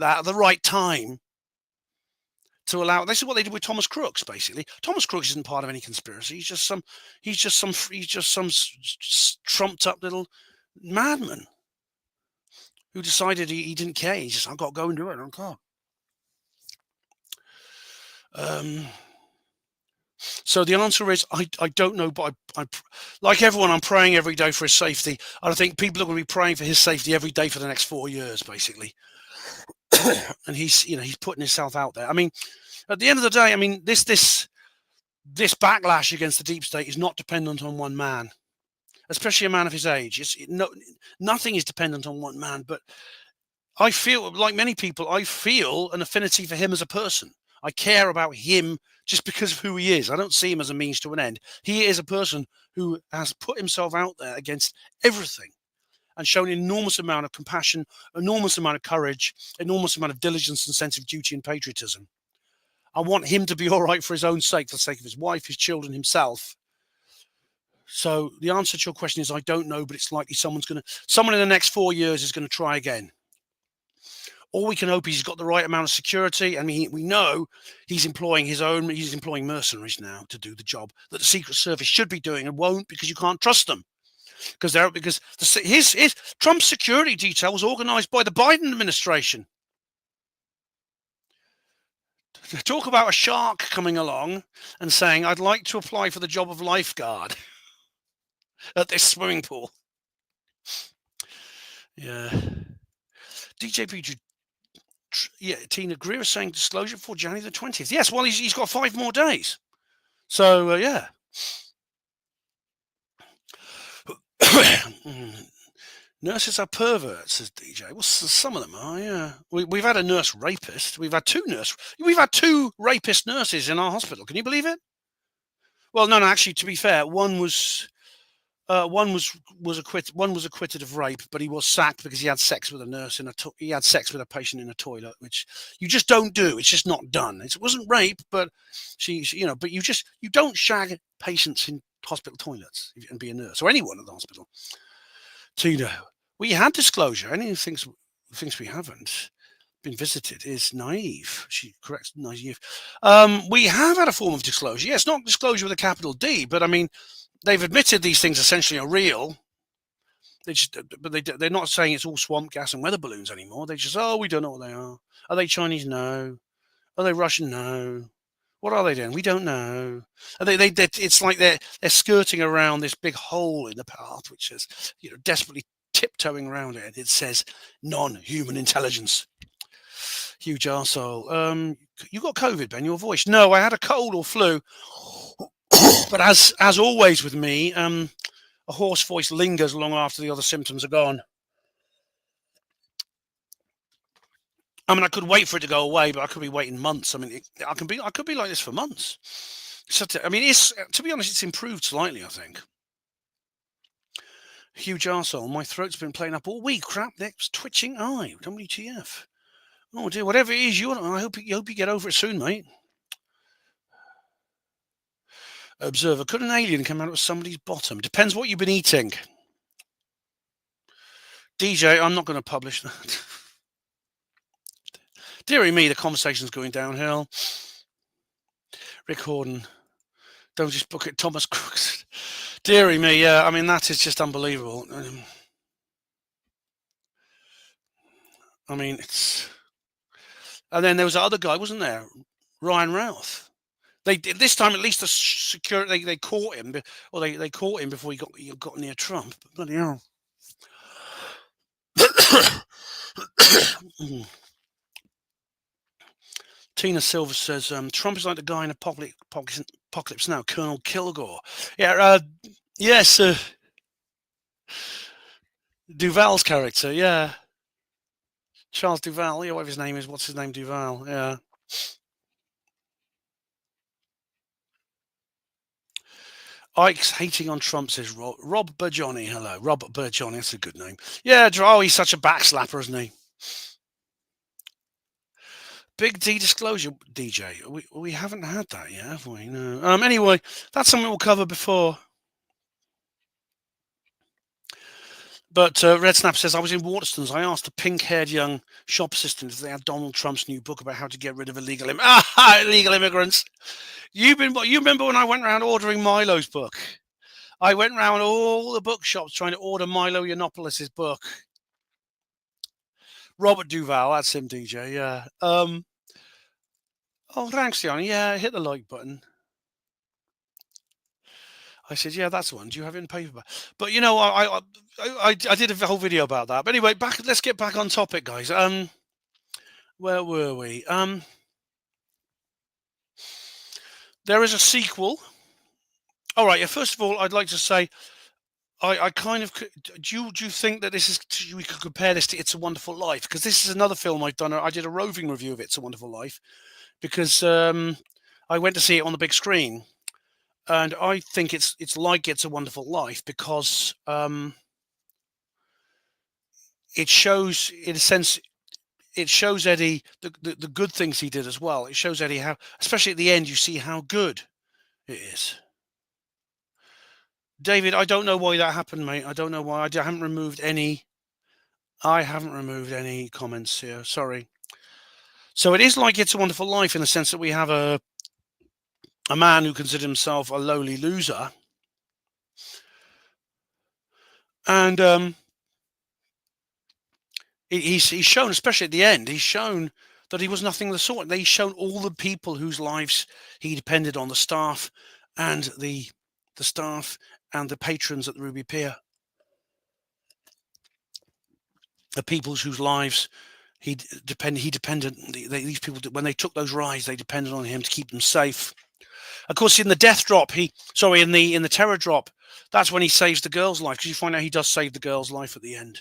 at the right time to allow. This is what they did with Thomas Crooks. Basically, Thomas Crooks isn't part of any conspiracy. He's just some trumped up little madman who decided he didn't care. He just, I've got to go and do it. I don't care. So the answer is, I don't know, but I like everyone, I'm praying every day for his safety. And I think people are going to be praying for his safety every day for the next 4 years, basically. And he's putting himself out there. I mean, at the end of the day, I mean, this backlash against the deep state is not dependent on one man, especially a man of his age. Nothing is dependent on one man. But I feel, like many people, I feel an affinity for him as a person. I care about him just because of who he is. I don't see him as a means to an end. He is a person who has put himself out there against everything and shown an enormous amount of compassion, enormous amount of courage, enormous amount of diligence and sense of duty and patriotism. I want him to be all right for his own sake, for the sake of his wife, his children, himself. So the answer to your question is, I don't know, but it's likely someone in the next 4 years is going to try again. All we can hope is he's got the right amount of security. I mean, we know he's employing mercenaries now to do the job that the Secret Service should be doing and won't, because you can't trust them. because his Trump's security detail was organized by the Biden administration. Talk about a shark coming along and saying, "I'd like to apply for the job of lifeguard at this swimming pool." Yeah. DJP. Yeah, Tina Greer is saying disclosure for January the 20th. Yes, well, he's got 5 more days. So, yeah. Nurses are perverts, says DJ. Well, some of them are, yeah. We've had a nurse rapist. We've had two rapist nurses in our hospital. Can you believe it? Well, no, actually, to be fair, one was acquitted of rape, but he was sacked because he had sex with a nurse he had sex with a patient in a toilet, which you just don't do. It's just not done. It wasn't rape, but she but you don't shag patients in hospital toilets and be a nurse or anyone at the hospital. Tina, we had disclosure. Any of the things we haven't been visited is naive. She corrects naive. We have had a form of disclosure. Yes, not disclosure with a capital D, but I mean, they've admitted these things essentially are real. They're not saying it's all swamp gas and weather balloons anymore. They just, we don't know what they are. Are they Chinese? No. Are they Russian? No. What are they doing? We don't know. It's like they're skirting around this big hole in the path, which is desperately tiptoeing around it. It says non-human intelligence. Huge arsehole. You got COVID, Ben? Your voice? No, I had a cold or flu. But as always with me, a hoarse voice lingers long after the other symptoms are gone. I mean, I could wait for it to go away, but I could be waiting months. I mean, I could be like this for months. I mean, to be honest, it's improved slightly, I think. Huge arsehole. My throat's been playing up all week. Crap, neck's twitching eye. WTF? Oh dear, whatever it is, I hope you get over it soon, mate. Observer, could an alien come out of somebody's bottom? Depends what you've been eating. DJ, I'm not going to publish that. Dearie me, the conversation's going downhill. Rick Horden, don't just book it. Thomas Crooks. Dearie me, yeah, I mean, that is just unbelievable. I mean, it's... And then there was that other guy, wasn't there? Ryan Routh. They did this time. At least the security they caught him, or they caught him before he got near Trump. Bloody hell! Tina Silver says Trump is like the guy in Apocalypse Now, Colonel Kilgore. Yeah, yes, Duval's character. Yeah, Charles Duval. Yeah, whatever his name is. What's his name? Duval. Yeah. Ike's hating on Trump, says Rob Burjohnny. Hello, Rob Burjohnny. That's a good name. Yeah, he's such a backslapper, isn't he? Big D disclosure, DJ. We haven't had that yet, have we? No. Anyway, that's something we'll cover before. But Red Snap says, I was in Waterstones. I asked a pink-haired young shop assistant if they had Donald Trump's new book about how to get rid of illegal immigrants. You remember when I went around ordering Milo's book? I went around all the bookshops trying to order Milo Yiannopoulos' book. Robert Duval, that's him, DJ, yeah. Oh, thanks, Johnny. Yeah, hit the like button. I said, yeah, that's one. Do you have it in paperback? But, I did a whole video about that. But anyway, let's get back on topic, guys. Where were we? There is a sequel. All right, yeah, first of all, I'd like to say, I kind of... Do you think that we could compare this to It's a Wonderful Life? Because this is another film I've done. I did a roving review of It's a Wonderful Life because I went to see it on the big screen. And I think it's like It's a Wonderful Life because it shows, in a sense, it shows Eddie the good things he did as well. It shows Eddie how, especially at the end, you see how good it is. David, I don't know why that happened, mate. I don't know why. I haven't removed any comments here. Sorry. So it is like It's a Wonderful Life in the sense that we have a man who considers himself a lowly loser And he's shown, especially at the end, he's shown that he was nothing of the sort. He's shown all the people whose lives he depended on, the staff and the staff and the patrons at the Ruby Pier, the peoples whose lives he depended. These people, when they took those rides, they depended on him to keep them safe. Of course, in the death drop, in the terror drop, that's when he saves the girl's life, because you find out he does save the girl's life at the end,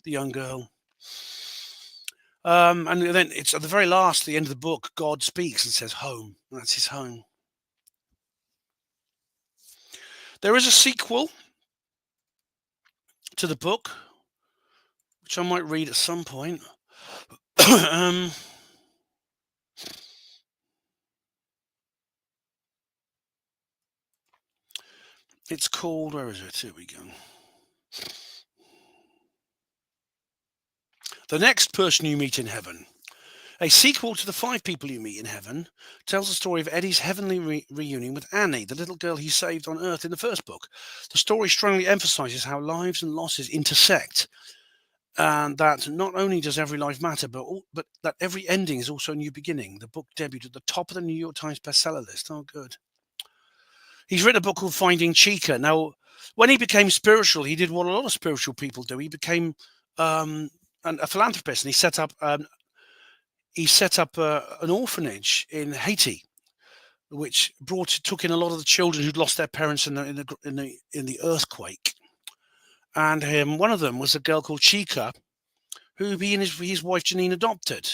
the young girl. And then it's at the very last, the end of the book, God speaks and says, home. That's his home. There is a sequel to the book, which I might read at some point. It's called, where is it? Here we go. The Next Person You Meet in Heaven. A sequel to The 5 People You Meet in Heaven tells the story of Eddie's heavenly reunion with Annie, the little girl he saved on Earth in the first book. The story strongly emphasizes how lives and losses intersect, and that not only does every life matter, but that every ending is also a new beginning. The book debuted at the top of the New York Times bestseller list. Oh, good. He's written a book called Finding Chica. Now, when he became spiritual, he did what a lot of spiritual people do. He became a philanthropist, and he set up an orphanage in Haiti, which took in a lot of the children who'd lost their parents in the earthquake. And one of them was a girl called Chica, who he and his wife Janine adopted.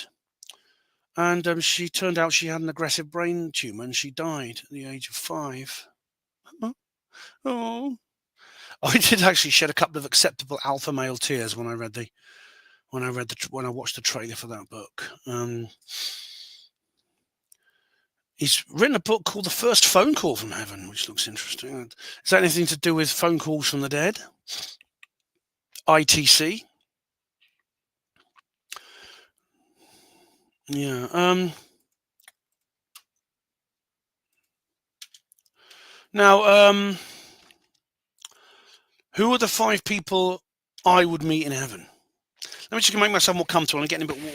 And she turned out she had an aggressive brain tumor, and she died at the age of 5. Oh, I did actually shed a couple of acceptable alpha male tears when I watched the trailer for that book. He's written a book called The First Phone Call from Heaven, which looks interesting. Is that anything to do with phone calls from the dead? ITC. Yeah. Now, who are the 5 people I would meet in heaven? Let me just make myself more comfortable and getting a bit warm.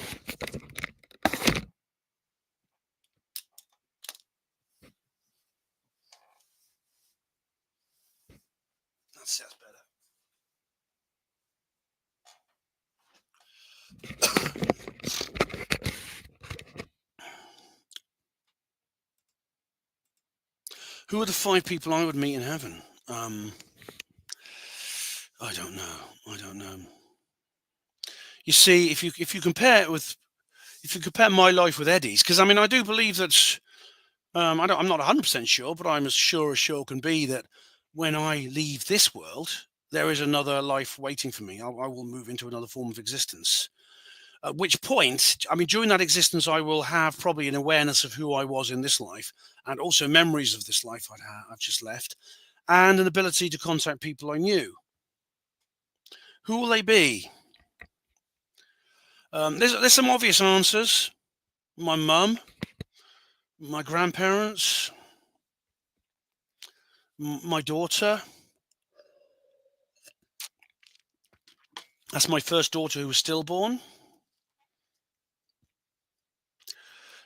That's better. Who are the 5 people I would meet in heaven? I don't know. You see, if you compare my life with Eddie's, because I do believe that I'm not 100% sure, but I'm as sure can be that when I leave this world, there is another life waiting for me. I will move into another form of existence. At which point, during that existence, I will have probably an awareness of who I was in this life, and also memories of this life I've just left, and an ability to contact people I knew. Who will they be? There's some obvious answers. My mum, my grandparents, my daughter. That's my first daughter who was stillborn.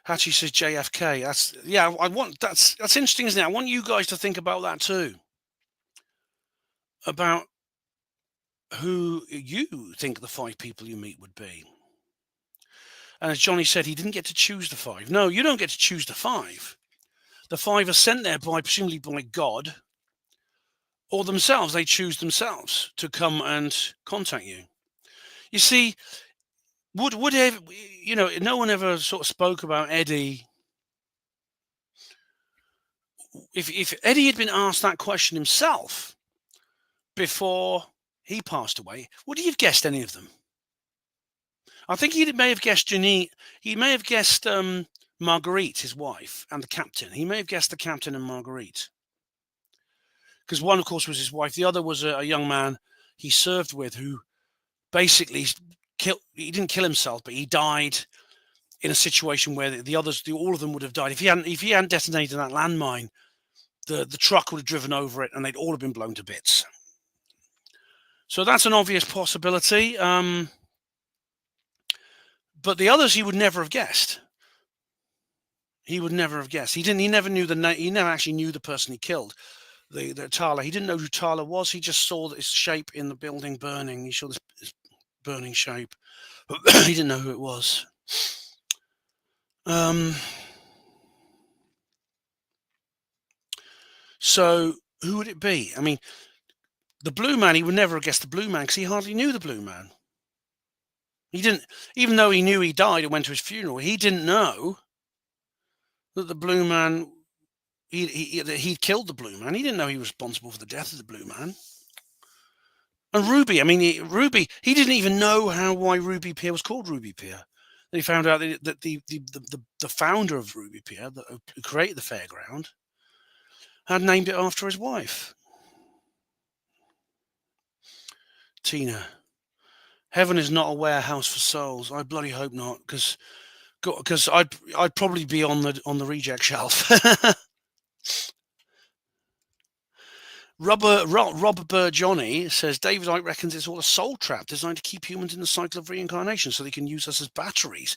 Hatchie says JFK. That's interesting, isn't it? I want you guys to think about that too. About who you think the 5 people you meet would be. And as Johnny said, he didn't get to choose the 5. No, you don't get to choose the 5. The 5 are sent there presumably by God or themselves. They choose themselves to come and contact you. You see, no one ever sort of spoke about Eddie. If Eddie had been asked that question himself before he passed away, would he have guessed any of them? I think he may have guessed Janine. He may have guessed Marguerite, his wife, and the captain. He may have guessed the captain and Marguerite. Because one, of course, was his wife. The other was a young man he served with who basically he didn't kill himself, but he died in a situation where the others, all of them would have died. If he hadn't detonated that landmine, the truck would have driven over it and they'd all have been blown to bits. So that's an obvious possibility. But the others he would never have guessed. He would never have guessed. He didn't. He never knew the name. He never actually knew the person he killed. The Tala. He didn't know who Tala was. He just saw this shape in the building burning. He saw this burning shape. He didn't know who it was. So who would it be? I mean, the Blue Man. He would never have guessed the Blue Man because he hardly knew the Blue Man. He didn't, even though he knew he died and went to his funeral. He didn't know that the Blue Man. He'd killed the Blue Man. He didn't know he was responsible for the death of the Blue Man. And Ruby, I mean, Ruby, he didn't even know why Ruby Pier was called Ruby Pier. He found out that the founder of Ruby Pier, who created the fairground, had named it after his wife. Tina, heaven is not a warehouse for souls. I bloody hope not, because I'd probably be on the reject shelf. Robert Johnny says David Icke reckons it's all a soul trap designed to keep humans in the cycle of reincarnation so they can use us as batteries.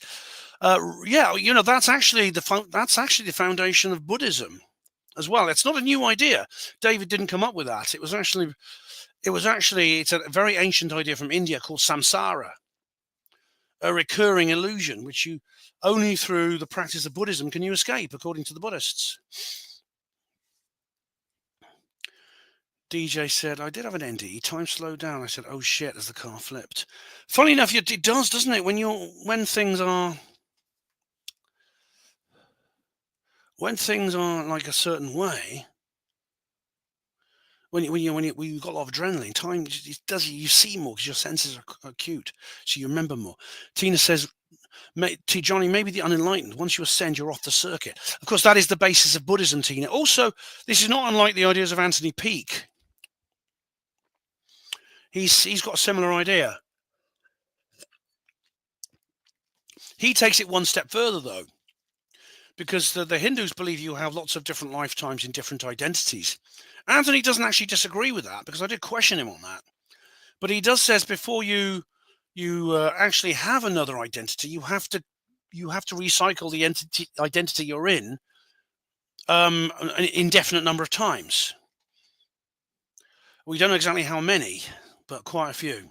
Yeah, that's actually the foundation of Buddhism as well. It's not a new idea. David didn't come up with that. It's a very ancient idea from India called samsara, a recurring illusion which you only through the practice of Buddhism can you escape, according to the Buddhists. DJ said, I did have an NDE. Time slowed down. I said, oh shit, as the car flipped. Funny enough, it does, doesn't it? When things are like a certain way, when you've got a lot of adrenaline, time you see more because your senses are acute, so you remember more. Tina says, Johnny, maybe the unenlightened, once you ascend, you're off the circuit. Of course, that is the basis of Buddhism, Tina. Also, this is not unlike the ideas of Anthony Peake. He's got a similar idea. He takes it one step further, though, because the Hindus believe you have lots of different lifetimes in different identities. Anthony doesn't actually disagree with that, because I did question him on that. But he does says before you actually have another identity, you have to recycle the identity you're in an indefinite number of times. We don't know exactly how many, but quite a few.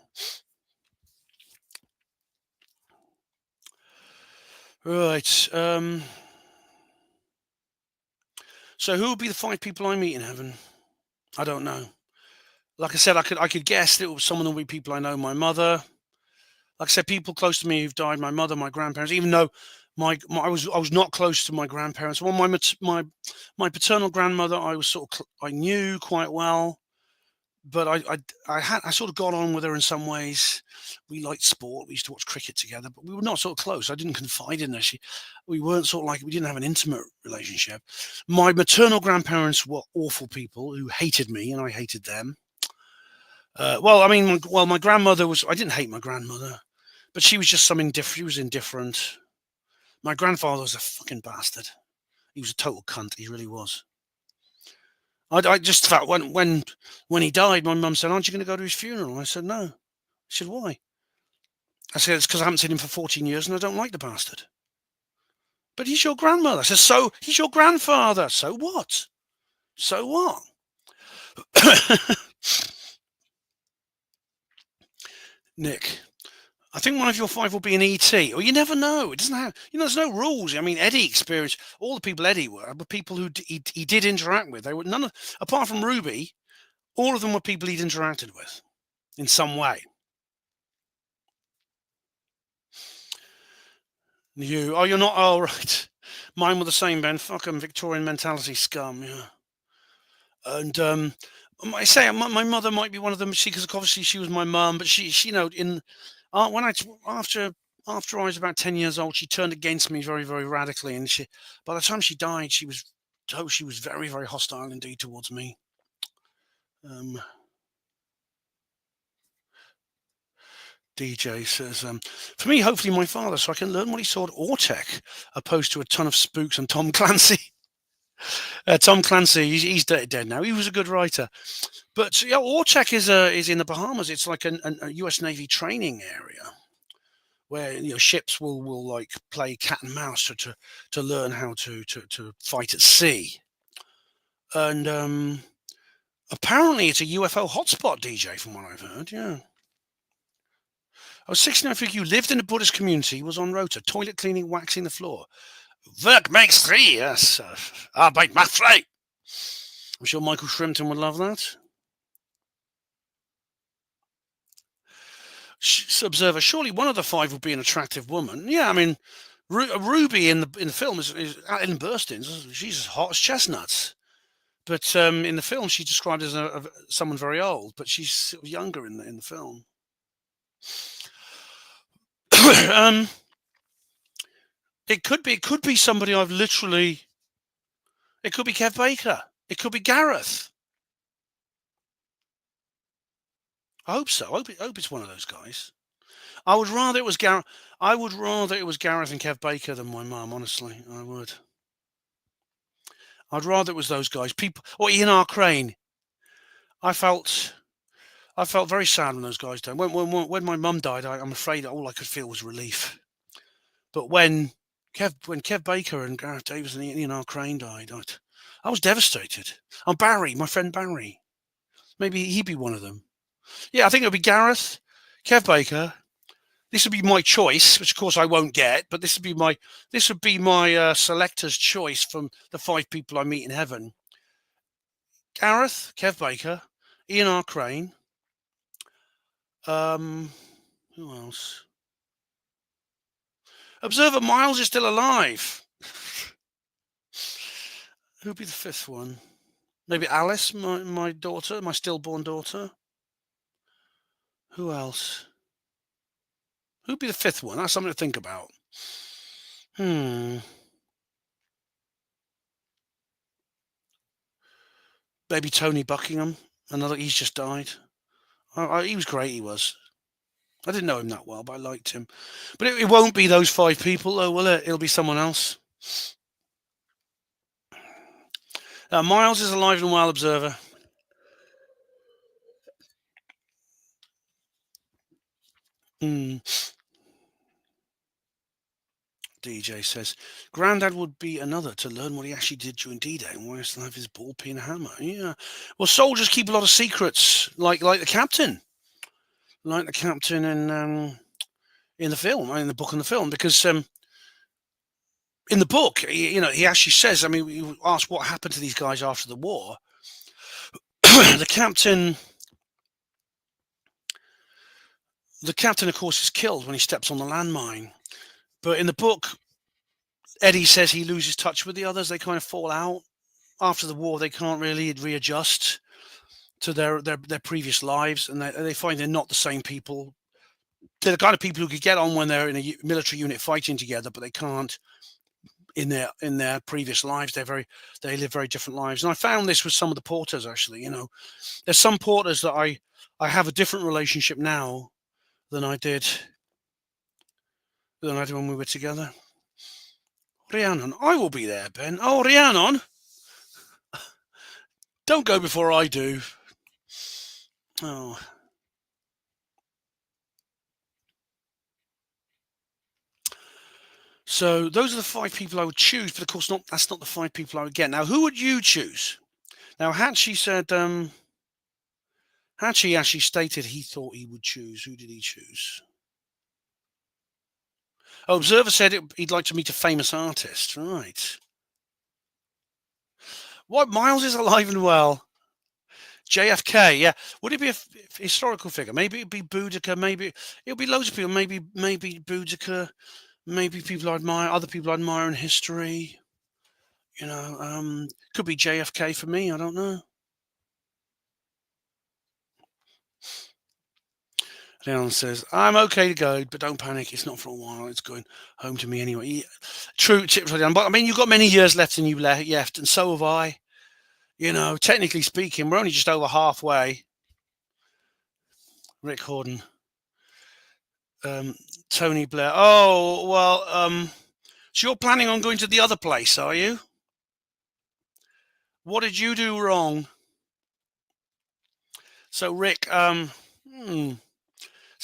Right. So who will be the 5 people I meet in heaven? I don't know. Like I said, I could guess that it was someone will be people I know. My mother, like I said, people close to me who've died. My mother, my grandparents. Even though I was not close to my grandparents. Well, my paternal grandmother, I knew quite well. But I sort of got on with her in some ways. We liked sport. We used to watch cricket together, but we were not sort of close. I didn't confide in her. We weren't sort of like, we didn't have an intimate relationship. My maternal grandparents were awful people who hated me and I hated them. My grandmother I didn't hate my grandmother, but she was just something different. She was indifferent. My grandfather was a fucking bastard. He was a total cunt. He really was. I just felt when he died, my mum said, aren't you going to go to his funeral? I said, no. She said, why? I said, it's because I haven't seen him for 14 years and I don't like the bastard. But he's your grandmother. I said, so he's your grandfather. So what? So what? Nick, I think one of your 5 will be an ET. Well, you never know. It doesn't have, there's no rules. I mean, Eddie experienced, all the people Eddie were people who he did interact with. They were apart from Ruby, all of them were people he'd interacted with in some way. You're not. Oh, right. Mine were the same, Ben. Fuck 'em, Victorian mentality scum. Yeah. And I say my mother might be one of them. Because obviously she was my mum, but she after I was about 10 years old, she turned against me very, very radically. And by the time she died, she was very, very hostile indeed towards me. DJ says, for me, hopefully my father, so I can learn what he saw at Ortec, opposed to a ton of spooks and Tom Clancy. Tom Clancy, he's dead now. He was a good writer. But yeah, Orchak is in the Bahamas. It's like a U.S. Navy training area where ships will like play cat and mouse to learn how to fight at sea. And apparently it's a UFO hotspot, DJ, from what I've heard. Yeah. I was 16. I think you lived in a Buddhist community, was on rota, toilet cleaning, waxing the floor. Work makes three, yes. Arbeit macht frei. I'm sure Michael Shrimpton would love that. Observer, surely one of the five would be an attractive woman. Yeah, I mean, Ruby in the film is in Burstins. She's as hot as chestnuts. But in the film, she's described as someone very old, but she's younger in the film. It could be somebody I've literally. It could be Kev Baker. It could be Gareth. I hope so. I hope it's one of those guys. I would rather it was Gareth. I would rather it was Gareth and Kev Baker than my mum. Honestly, I would. I'd rather it was those guys. People or Ian R. Crane. I felt very sad when those guys died. When my mum died, I'm afraid all I could feel was relief. But when Kev Baker and Gareth Davis and Ian R. Crane died, I was devastated. And Barry, my friend Barry, maybe he'd be one of them. Yeah, I think it would be Gareth, Kev Baker. This would be my choice, which of course I won't get. But this would be my selector's choice from the five people I meet in heaven. Gareth, Kev Baker, Ian R. Crane. Who else? Observer Miles is still alive. Who'd be the fifth one? Maybe Alice, my daughter, my stillborn daughter. Who else? Who'd be the fifth one? That's something to think about. Maybe Tony Buckingham. He's just died. He was great, he was. I didn't know him that well, but I liked him. But it won't be those five people, though, will it? It'll be someone else. Miles is alive and well, Observer. DJ says, Grandad would be another to learn what he actually did during D-Day and why he still have his ball peen hammer. Yeah. Well, soldiers keep a lot of secrets, like the captain. Like the captain in the film, in the book and the film, because in the book, he actually says, I mean, you ask what happened to these guys after the war. The captain, of course, is killed when he steps on the landmine. But in the book, Eddie says he loses touch with the others. They kind of fall out. After the war, they can't really readjust to their previous lives, and they find they're not the same people. They're the kind of people who could get on when they're in a military unit fighting together, but they can't in their previous lives. They live very different lives. And I found this with some of the porters, actually. There's some porters that I have a different relationship now than I did when we were together. Rhiannon, I will be there, Ben. Oh, Rhiannon, don't go before I do. Oh. So those are the five people I would choose, but of course that's not the five people I would get. Now, who would you choose? Now, Hatchie said, Hatchie actually stated he thought he would choose. Who did he choose? Oh, Observer said he'd like to meet a famous artist. Right. What? Miles is alive and well. JFK, yeah. Would it be a historical figure? Maybe it'd be Boudica. Maybe it'll be loads of people. Maybe Boudica. Maybe people I admire. Other people I admire in history. Could be JFK for me. I don't know. Leon says, I'm okay to go, but don't panic. It's not for a while. It's going home to me anyway. True, but I mean, you've got many years left and you left, and so have I. Technically speaking, we're only just over halfway. Rick Horden. Tony Blair. Oh, well, so you're planning on going to the other place, are you? What did you do wrong? So Rick, so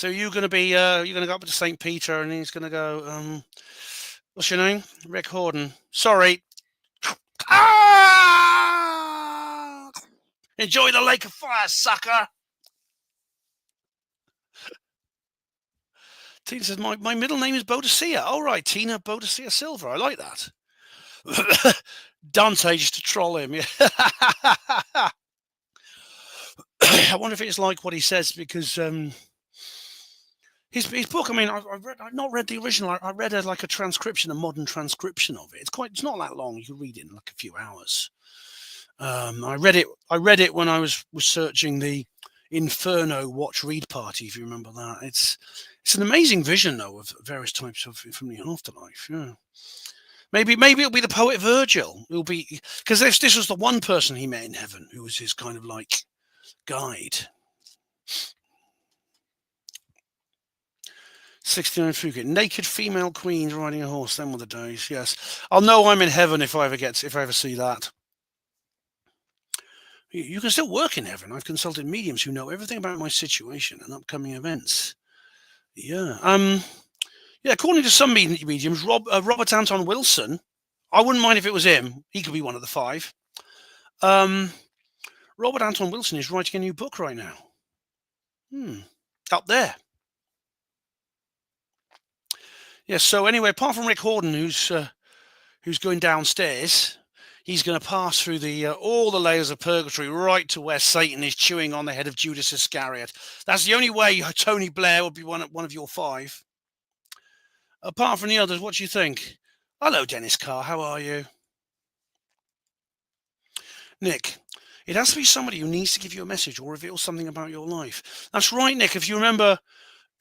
you're gonna be you're gonna go up to St. Peter and he's gonna go, what's your name? Rick Horden. Sorry. Ah! Enjoy the lake of fire, sucker. Tina says, my middle name is Bodicea. All right, Tina Bodicea Silver. I like that. Dante just to troll him. Yeah. I wonder if it's like what he says because his book. I mean, I've not read the original. I read like a transcription, a modern transcription of it. It's not that long. You can read it in like a few hours. I read it when I was researching the Inferno Watch Read Party. If you remember that, it's an amazing vision though of various types of from the afterlife. Yeah. Maybe it'll be the poet Virgil. It'll be because this was the one person he met in heaven who was his kind of like guide. 69 Fugit. Naked female queens riding a horse. Them were the days. Yes, I'll know I'm in heaven if I ever see that. You can still work in heaven. I've consulted mediums who know everything about my situation and upcoming events. Yeah. Yeah. According to some mediums, Robert Anton Wilson. I wouldn't mind if it was him. He could be one of the 5. Robert Anton Wilson is writing a new book right now. Up there. Yes. So anyway, apart from Rick Horden, who's going downstairs, he's going to pass through all the layers of purgatory right to where Satan is chewing on the head of Judas Iscariot. That's the only way Tony Blair would be one of your 5. Apart from the others, what do you think? Hello, Dennis Carr. How are you? Nick, it has to be somebody who needs to give you a message or reveal something about your life. That's right, Nick. If you remember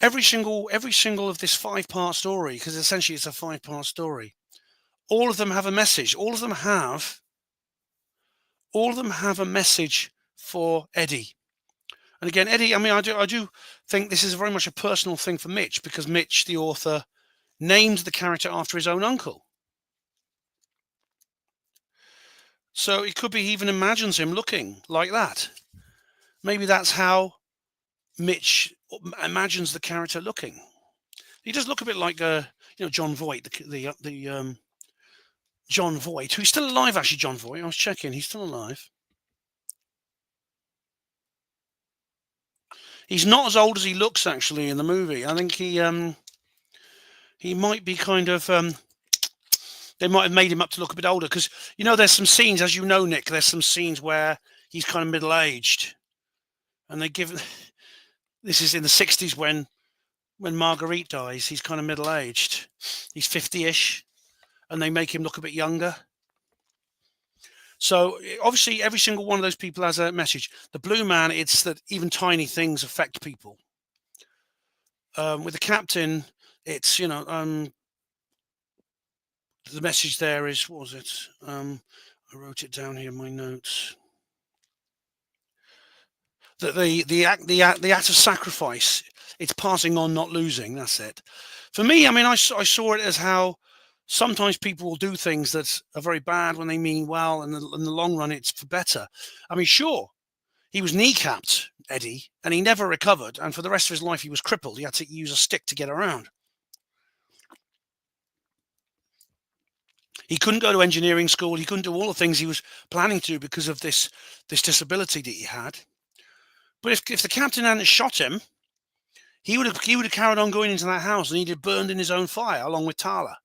every single of this 5-part story, because essentially it's a 5-part story, all of them have a message. All of them have a message for Eddie. And again, Eddie, I mean, I do think this is very much a personal thing for Mitch, because Mitch, the author, named the character after his own uncle. So it could be he even imagines him looking like that. Maybe that's how Mitch imagines the character looking. He does look a bit like John Voight, the John Voight, who's still alive actually. John Voight, I was checking, he's still alive. He's not as old as he looks actually in the movie. I think he might be kind of they might have made him up to look a bit older, because there's some scenes, as you know, Nick, there's some scenes where he's kind of middle-aged, and they give this is in the 60s when Marguerite dies. He's kind of middle-aged, he's 50-ish, and they make him look a bit younger. So obviously every single one of those people has a message. The Blue Man, it's that even tiny things affect people. With the Captain, it's the message there is, what was it? I wrote it down here in my notes. That the act of sacrifice, it's passing on, not losing. That's it. For me, I mean, I saw it as how sometimes people will do things that are very bad when they mean well, and in the long run, it's for better. I mean, sure, he was kneecapped, Eddie, and he never recovered. And for the rest of his life, he was crippled. He had to use a stick to get around. He couldn't go to engineering school. He couldn't do all the things he was planning to do because of this disability that he had. But if the Captain hadn't shot him, he would have carried on going into that house, and he'd have burned in his own fire along with Tala.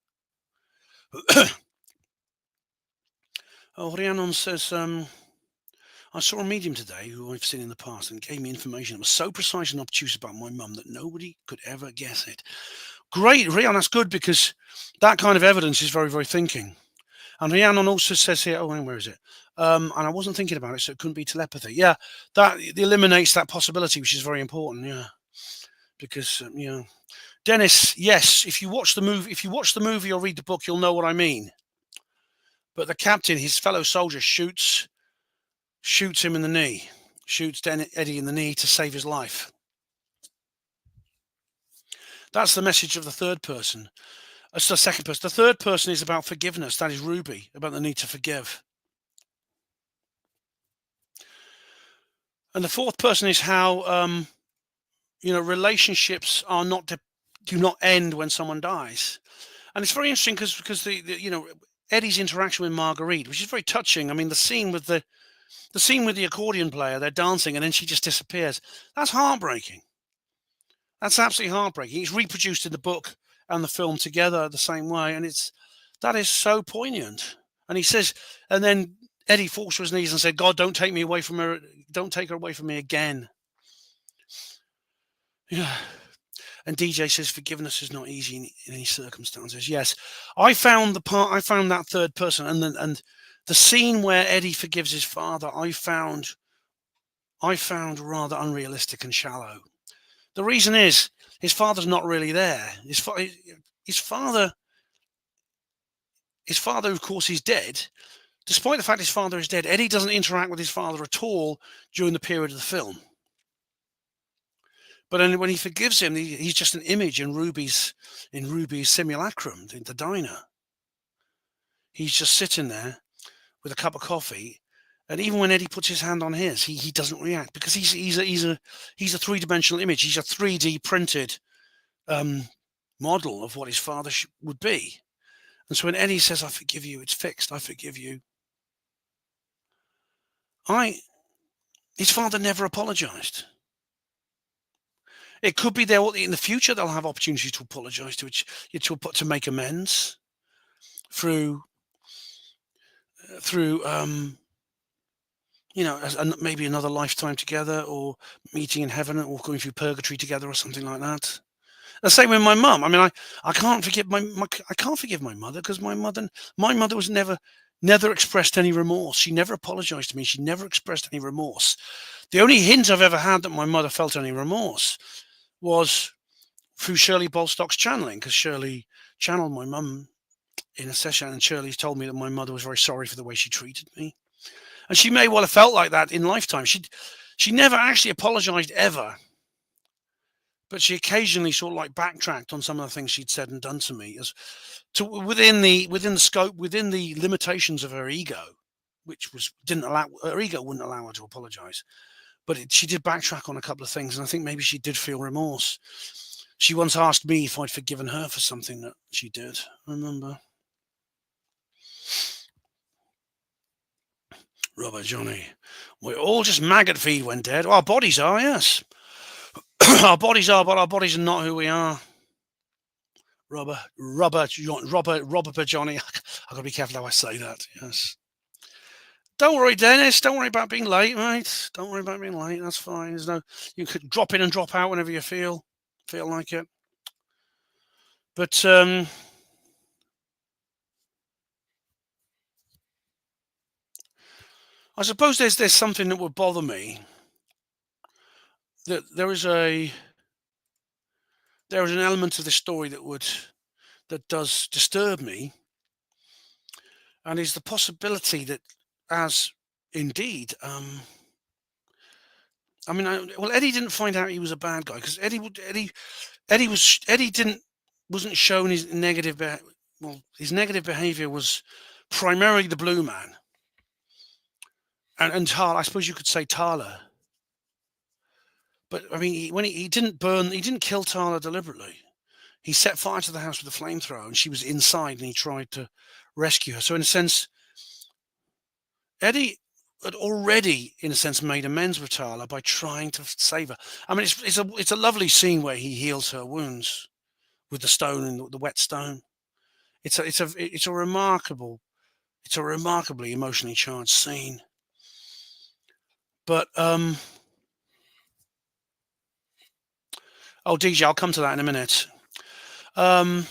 Rhiannon says, I saw a medium today who I've seen in the past and gave me information that was so precise and obtuse about my mum that nobody could ever guess it. Great, Rhiannon, that's good, because that kind of evidence is very, very thinking. And Rhiannon also says here, where is it? And I wasn't thinking about it, so it couldn't be telepathy. Yeah, that eliminates that possibility, which is very important. Yeah, because Dennis, yes, if you watch the movie or read the book, you'll know what I mean. But the Captain, his fellow soldier, shoots him in the knee, shoots Eddie in the knee to save his life. That's the message of the third person. That's the second person. The third person is about forgiveness. That is Ruby, about the need to forgive. And the fourth person is how relationships do not end when someone dies. And it's very interesting because Eddie's interaction with Marguerite, which is very touching. I mean, the scene with the accordion player, they're dancing, and then she just disappears. That's heartbreaking. That's absolutely heartbreaking. It's reproduced in the book and the film together the same way, and that is so poignant. And he says, and then Eddie falls to his knees and said, "God, don't take me away from her. Don't take her away from me again." Yeah. And DJ says, "Forgiveness is not easy in any circumstances." Yes, I found that third person, and the scene where Eddie forgives his father, I found rather unrealistic and shallow. The reason is his father's not really there. His father, of course, is dead. Despite the fact his father is dead, Eddie doesn't interact with his father at all during the period of the film. But then when he forgives him, he's just an image in Ruby's simulacrum, the diner. He's just sitting there with a cup of coffee, and even when Eddie puts his hand on his, he doesn't react because he's a three-dimensional image. He's a 3D printed model of what his father would be. And so when Eddie says, "I forgive you," it's fixed. I forgive you. His father never apologized. It could be there in the future they'll have opportunities to apologize to make amends through maybe another lifetime together, or meeting in heaven, or going through purgatory together, or something like that. The same with my mum. I mean, I can't forgive I can't forgive my mother because my mother was never expressed any remorse. She never apologized to me. She never expressed any remorse. The only hint I've ever had that my mother felt any remorse was through Shirley Bolstock's channeling, because Shirley channeled my mum in a session, and Shirley's told me that my mother was very sorry for the way she treated me. And she may well have felt like that in lifetime. She never actually apologized ever, but she occasionally sort of like backtracked on some of the things she'd said and done to me, as to within the scope, within the limitations of her ego, which didn't allow her ego wouldn't allow her to apologize. But she did backtrack on a couple of things, and I think maybe she did feel remorse. She once asked me if I'd forgiven her for something that she did. I remember. Robert Johnny, we're all just maggot feed when dead. Our bodies are, yes. Our bodies are, but our bodies are not who we are. Robert Johnny. I've got to be careful how I say that. Yes. Don't worry, Dennis. Don't worry about being late, mate. Don't worry about being late. That's fine. You could drop in and drop out whenever you feel like it. But I suppose there's something that would bother me. That there is an element of the story that does disturb me, and is the possibility that, as indeed, Eddie didn't find out he was a bad guy, because wasn't shown his negative. His negative behavior was primarily the Blue Man, and Tala. I suppose you could say Tala. But I mean, he didn't kill Tala deliberately. He set fire to the house with a flamethrower, and she was inside, and he tried to rescue her. So in a sense, Eddie had already, in a sense, made amends with Tala by trying to save her. I mean, it's a lovely scene where he heals her wounds with the stone and the wet stone. It's a remarkably emotionally charged scene. But DJ, I'll come to that in a minute. But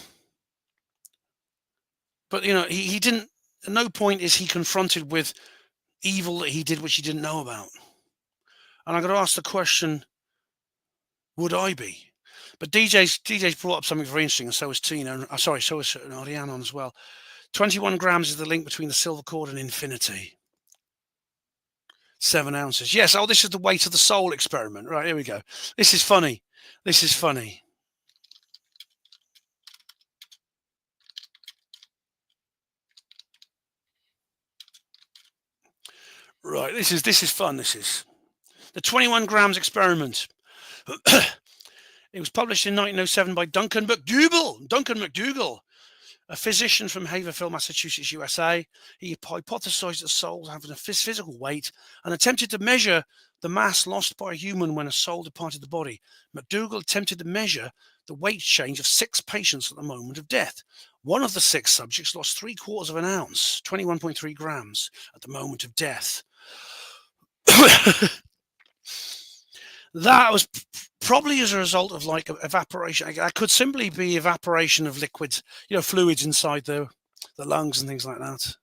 he didn't. At no point is he confronted with evil that he did which he didn't know about. And I got to ask the question: would I be? But DJ's brought up something very interesting, and so has Tina. So is Ariane as well. 21 grams is the link between the silver cord and infinity. 7 ounces. Yes. Oh, this is the weight of the soul experiment. Right, here we go. This is funny. Right, this is fun. This is. The 21 grams experiment. It was published in 1907 by Duncan McDougall, a physician from Haverhill, Massachusetts, USA. He hypothesized that souls have a physical weight and attempted to measure the mass lost by a human when a soul departed the body. McDougall attempted to measure the weight change of 6 patients at the moment of death. One of the 6 subjects lost 3/4 of an ounce, 21.3 grams, at the moment of death. That was probably as a result of like evaporation. That could simply be evaporation of liquids, fluids inside the lungs and things like that.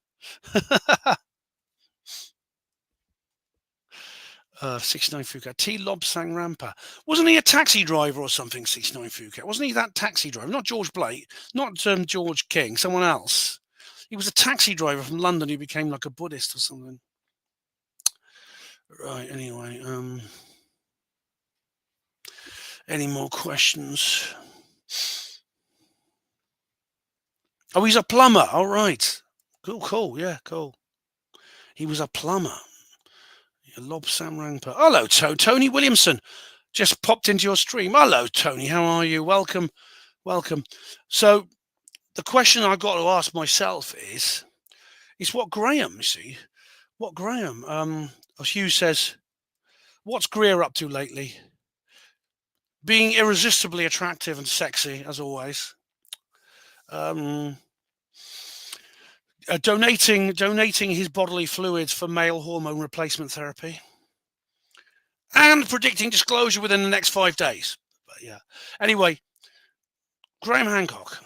69 Phuket. T. Lobsang Rampa. Wasn't he a taxi driver or something, 69 Phuket? Wasn't he that taxi driver? Not George Blake, not George King, someone else. He was a taxi driver from London who became like a Buddhist or something. Right, anyway. Any more questions? Oh, he's a plumber. All right. Cool. Yeah, cool. He was a plumber. Lob Sam Rangpa. Hello, Tony Williamson. Just popped into your stream. Hello, Tony. How are you? Welcome. So the question I've got to ask myself is what Graham, you see? What Graham? Hugh says, what's Greer up to lately? Being irresistibly attractive and sexy, as always. Donating his bodily fluids for male hormone replacement therapy. And predicting disclosure within the next 5 days. But yeah. Anyway, Graham Hancock.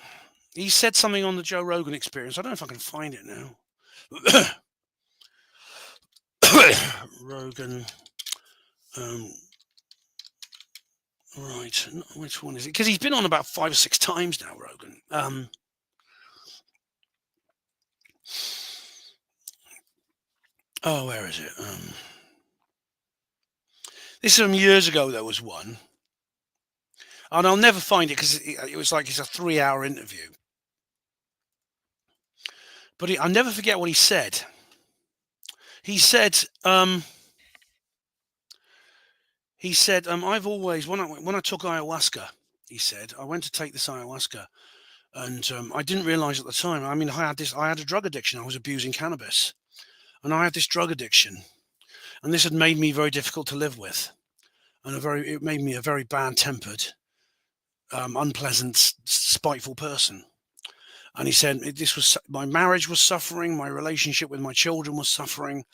He said something on the Joe Rogan Experience. I don't know if I can find it now. Rogan. Right. Which one is it? Because he's been on about 5 or 6 times now, Rogan. Where is it? This is from years ago. There was one. And I'll never find it because it was like it's a 3-hour interview. But I'll never forget what he said. He said, I've always, when I took ayahuasca, he said, I went to take this ayahuasca and I didn't realize at the time, I mean, I had a drug addiction. I was abusing cannabis and I had this drug addiction and this had made me very difficult to live with. And it made me a very bad-tempered, unpleasant, spiteful person. And he said, my marriage was suffering, my relationship with my children was suffering.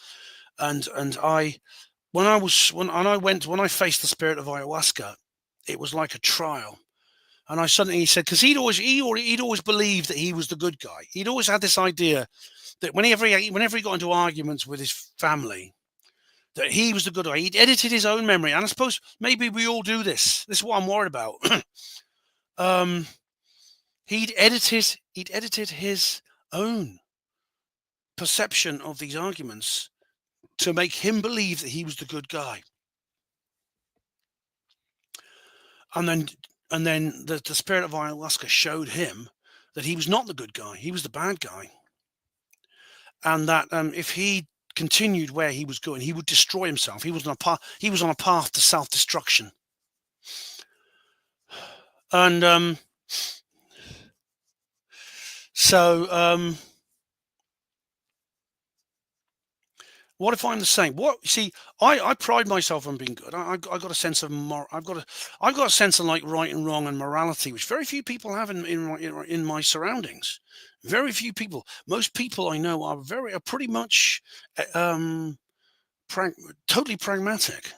And when I faced the spirit of ayahuasca, it was like a trial. And he said, because he'd always believed that he was the good guy. He'd always had this idea that whenever he got into arguments with his family, that he was the good guy. He'd edited his own memory. And I suppose maybe we all do this. This is what I'm worried about. He'd edited his own perception of these arguments to make him believe that he was the good guy. And then the spirit of ayahuasca showed him that he was not the good guy. He was the bad guy. And that if he continued where he was going, he would destroy himself. He was on a path to self-destruction. And what if I'm the same? I pride myself on being good. I've got a sense of I've got a sense of like right and wrong and morality, which very few people have in my surroundings. Very few people. Most people I know are pretty much totally pragmatic,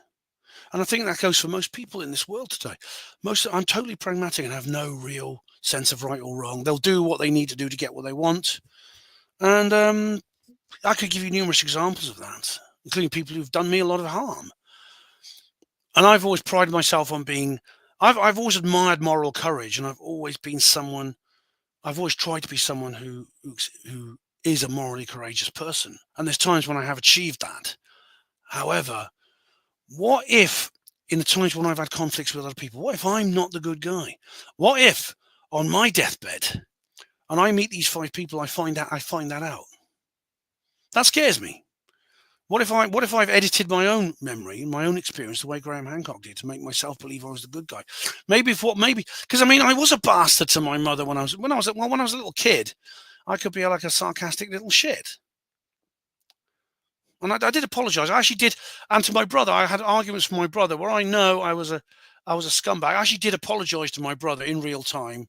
and I think that goes for most people in this world today. I'm totally pragmatic and have no real sense of right or wrong. They'll do what they need to do to get what they want, and I could give you numerous examples of that, including people who've done me a lot of harm. And I've always prided myself on being. I've always admired moral courage, and I've always tried to be someone who is a morally courageous person. And there's times when I have achieved that. However, what if in the times when I've had conflicts with other people, what if I'm not the good guy? What if on my deathbed and I meet these 5 people, I find that out? That scares me. What if I've edited my own memory, my own experience, the way Graham Hancock did, to make myself believe I was the good guy? Maybe because I mean, I was a bastard to my mother when I was a little kid. I could be like a sarcastic little shit. And I did apologise. I actually did, and to my brother, I had arguments with my brother where I know I was a scumbag. I actually did apologise to my brother in real time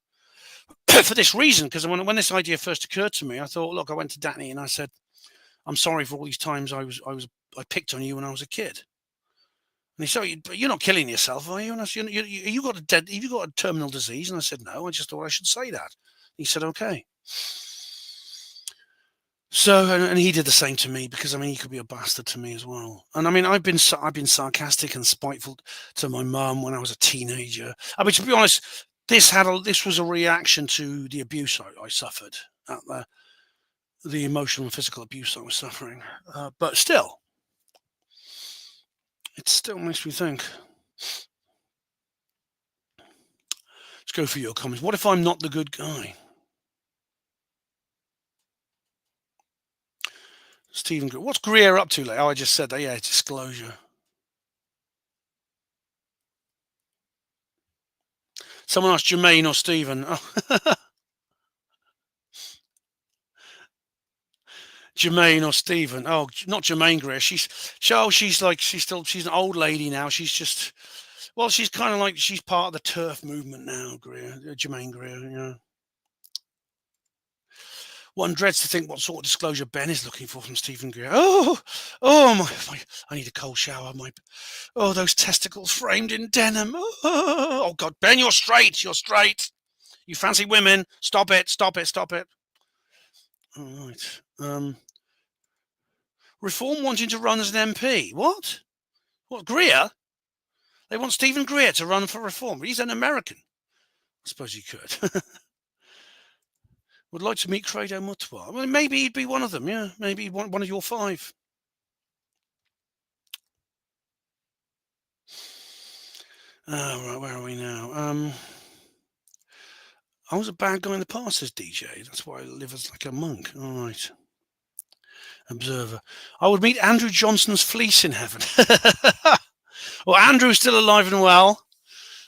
for this reason, because when this idea first occurred to me, I thought, look, I went to Danny and I said, I'm sorry for all these times I picked on you when I was a kid. And he said, but you're not killing yourself, are you? And I said, you got a terminal disease? And I said, no, I just thought I should say that. He said, okay. So, and he did the same to me, because I mean, he could be a bastard to me as well. And I mean, I've been sarcastic and spiteful to my mum when I was a teenager. I mean, to be honest, this was a reaction to the abuse I suffered, at the emotional and physical abuse I was suffering. But still, it still makes me think. Let's go for your comments. What if I'm not the good guy? Stephen, what's Greer up to lately? Oh, I just said that. Yeah, disclosure. Someone asked Jermaine or Stephen. Oh. Jermaine or Stephen. Oh, not Jermaine Greer. She's an old lady now. She's just, well, she's kind of like, she's part of the turf movement now, Greer. Jermaine Greer, you know. One dreads to think what sort of disclosure Ben is looking for from Stephen Greer. Oh, I need a cold shower. Those testicles framed in denim. Oh God, Ben, you're straight. You're straight. You fancy women? Stop it. Stop it. Stop it. All right. Reform wanting to run as an MP. What? What, Greer? They want Stephen Greer to run for Reform. He's an American. I suppose he could. Would like to meet Credo Mutwa. Well, maybe he'd be one of them, yeah. Maybe he'd want one of your 5. Right, where are we now? I was a bad guy in the past, says DJ. That's why I live as like a monk. All right. Observer. I would meet Andrew Johnson's fleece in heaven. Well, Andrew's still alive and well,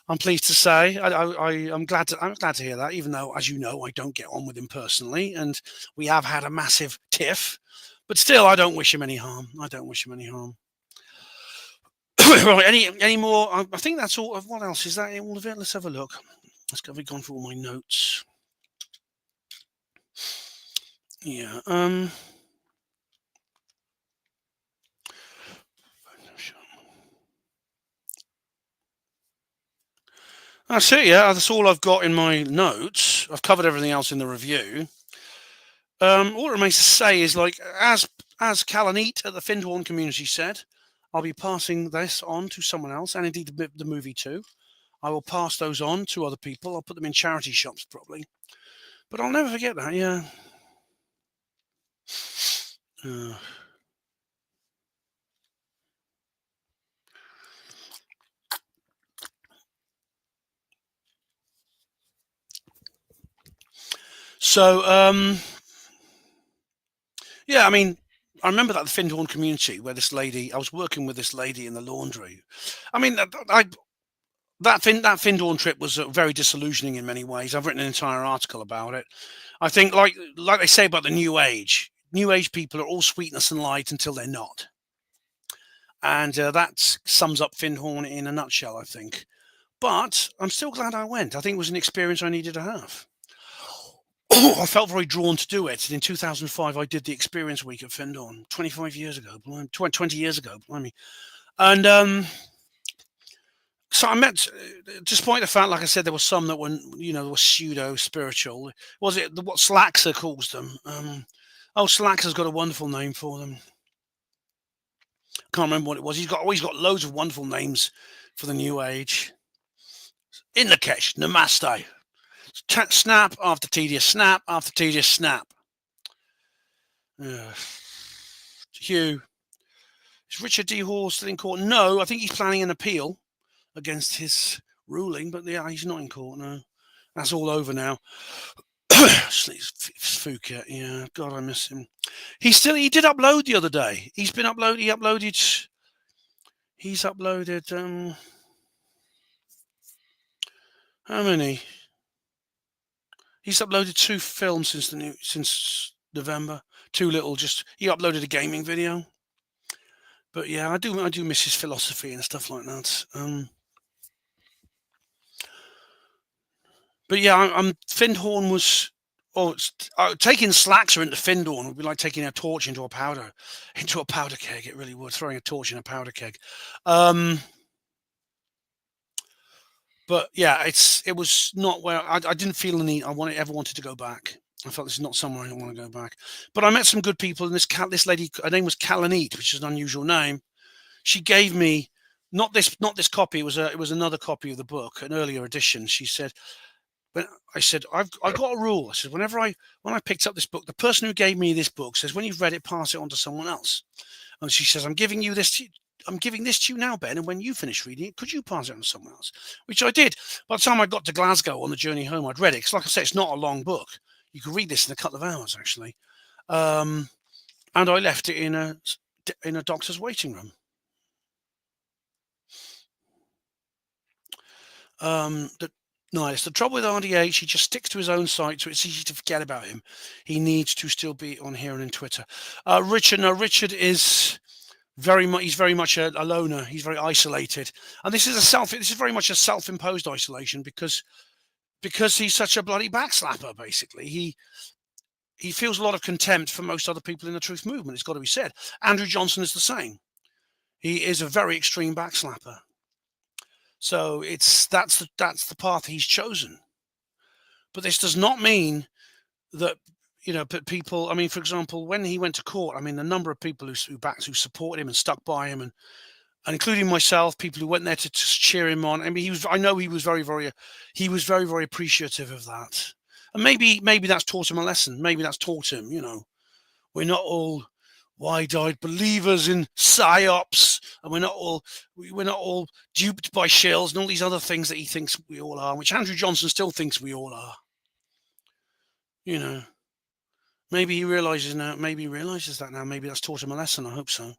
I'm pleased to say. I'm glad to hear that, even though, as you know, I don't get on with him personally, and we have had a massive tiff. But still, I don't wish him any harm. Right, any more? I think that's all. What else is that? All of it. Let's have a look. Have we gone through all my notes? Yeah. That's it. Yeah, that's all I've got in my notes. I've covered everything else in the review. All it remains to say is, like, as Calaneat at the Findhorn community said, I'll be passing this on to someone else, and indeed the movie too. I will pass those on to other people. I'll put them in charity shops probably, but I'll never forget that. Yeah. So, yeah, I mean, I remember that the Findhorn community where I was working with this lady in the laundry. I mean, that Findhorn trip was very disillusioning in many ways. I've written an entire article about it. I think, like they say about the New Age people are all sweetness and light until they're not. And that sums up Findhorn in a nutshell, I think. But I'm still glad I went. I think it was an experience I needed to have. I felt very drawn to do it. And in 2005, I did the experience week at Findhorn, 25 years ago, 20 years ago, blimey. And so I met, despite the fact, like I said, there were some that were, were pseudo-spiritual. Was it what Slaxer calls them? Slaxer's got a wonderful name for them. Can't remember what it was. He's got loads of wonderful names for the New Age. Inlakesh, Namaste. Snap after tedious snap after tedious snap. Hugh. Is Richard D. Hall still in court? No, I think he's planning an appeal against his ruling, but yeah, he's not in court, no. That's all over now. Fuka, yeah, God, I miss him. He did upload the other day. He's uploaded. How many? He's uploaded 2 films since November. 2 little, he uploaded a gaming video. But yeah, I do miss his philosophy and stuff like that. But yeah, Findhorn was. Taking Slaxer into Findhorn would be like taking a torch into a powder keg. It really would, throwing a torch in a powder keg. But yeah, it was not where I didn't feel the need. Ever wanted to go back. I felt this is not somewhere I want to go back. But I met some good people, and this lady, her name was Kalanit, which is an unusual name. She gave me not this copy. It was another copy of the book, an earlier edition. She said. But I said, I've got a rule. I said, when I picked up this book, the person who gave me this book says, when you've read it, pass it on to someone else. And she says, I'm giving this to you now, Ben. And when you finish reading it, could you pass it on to someone else? Which I did. By the time I got to Glasgow on the journey home, I'd read it. Because like I said, it's not a long book. You could read this in a couple of hours, actually. And I left it in a doctor's waiting room. Nice. The trouble with RDH, he just sticks to his own site, so it's easy to forget about him. He needs to still be on here and in Twitter. Richard is he's very much a loner. He's very isolated, and this is very much a self-imposed isolation because he's such a bloody backslapper. Basically, he feels a lot of contempt for most other people in the truth movement. It's got to be said. Andrew Johnson is the same. He is a very extreme backslapper. So that's the path he's chosen. But this does not mean that people. I mean, for example, when he went to court, I mean, the number of people who supported him and stuck by him, and including myself, people who went there to cheer him on. I mean, I know he was very, very appreciative of that. And maybe that's taught him a lesson. Maybe that's taught him, we're not all wide-eyed believers in psyops, and we're not all duped by shells and all these other things that he thinks we all are, which Andrew Johnson still thinks we all are. Maybe he realizes now. Maybe he realizes that now. Maybe that's taught him a lesson. I hope so.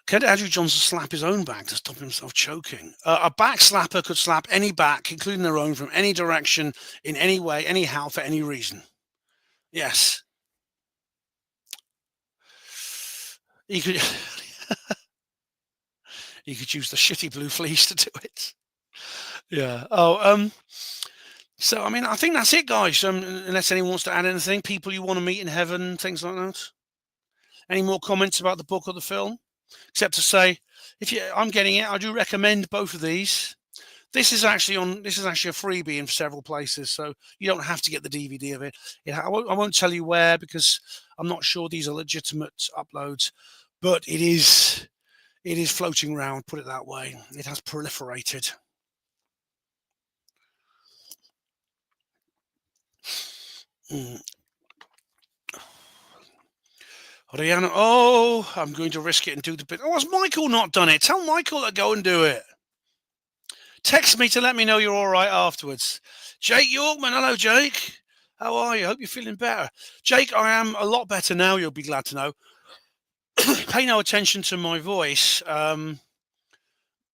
Can Andrew Johnson slap his own back to stop himself choking? A back slapper could slap any back, including their own, from any direction, in any way, anyhow, for any reason. Yes. He could he could use the shitty blue fleece to do it. Yeah. So, I mean, I think that's it, guys. Unless anyone wants to add anything, people you want to meet in heaven, things like that. Any more comments about the book or the film? Except to say, I'm getting it. I do recommend both of these. This is actually a freebie in several places, so you don't have to get the DVD of it. I won't tell you where because I'm not sure these are legitimate uploads, but it is floating around. Put it that way. It has proliferated. Rihanna, I'm going to risk it and do the bit. Oh, has Michael not done it? Tell Michael to go and do it. Text me to let me know you're all right afterwards. Jake Yorkman, hello, Jake. How are you? Hope you're feeling better. Jake, I am a lot better now, you'll be glad to know. Pay no attention to my voice.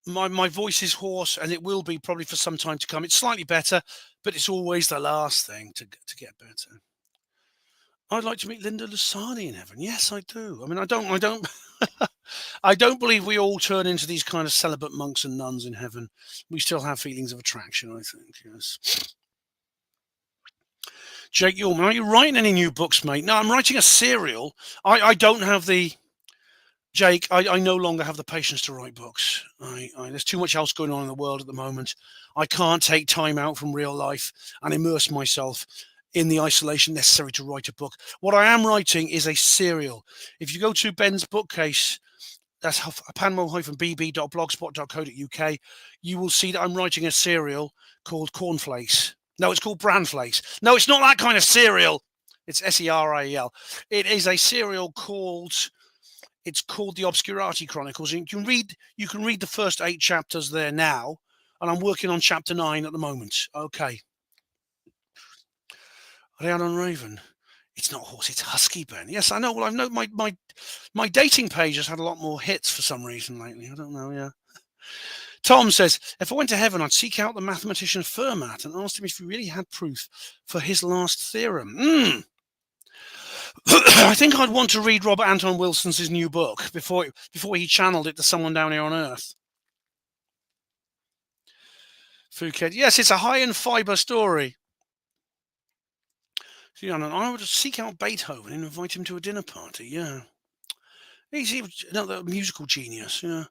My voice is hoarse, and it will be probably for some time to come. It's slightly better, but it's always the last thing to get better. I'd like to meet Linda Lusardi in heaven. Yes, I do. I mean, I don't I don't believe we all turn into these kind of celibate monks and nuns in heaven. We still have feelings of attraction, I think, yes. Jake Yorman, are you writing any new books, mate? No, I'm writing a serial. I don't have the... Jake, I no longer have the patience to write books. There's too much else going on in the world at the moment. I can't take time out from real life and immerse myself in the isolation necessary to write a book. What I am writing is a serial. If you go to Ben's bookcase, that's panmo-bb.blogspot.co.uk, you will see that I'm writing a serial called Cornflakes. No, it's called Branflakes. No, it's not that kind of serial. It's SERIEL. It is a serial called The Obscurati Chronicles. You can read the first 8 chapters there now. And I'm working on chapter 9 at the moment. Okay. Rhiannon Raven. It's not horse, it's husky, Ben. Yes, I know. Well, I know my dating page has had a lot more hits for some reason lately. I don't know, yeah. Tom says, if I went to heaven, I'd seek out the mathematician Fermat and ask him if he really had proof for his last theorem. I think I'd want to read Robert Anton Wilson's new book before he channeled it to someone down here on Earth. Phuket. Yes, it's a high-end fibre story. And I would seek out Beethoven and invite him to a dinner party. Yeah. He's another musical genius. Yeah.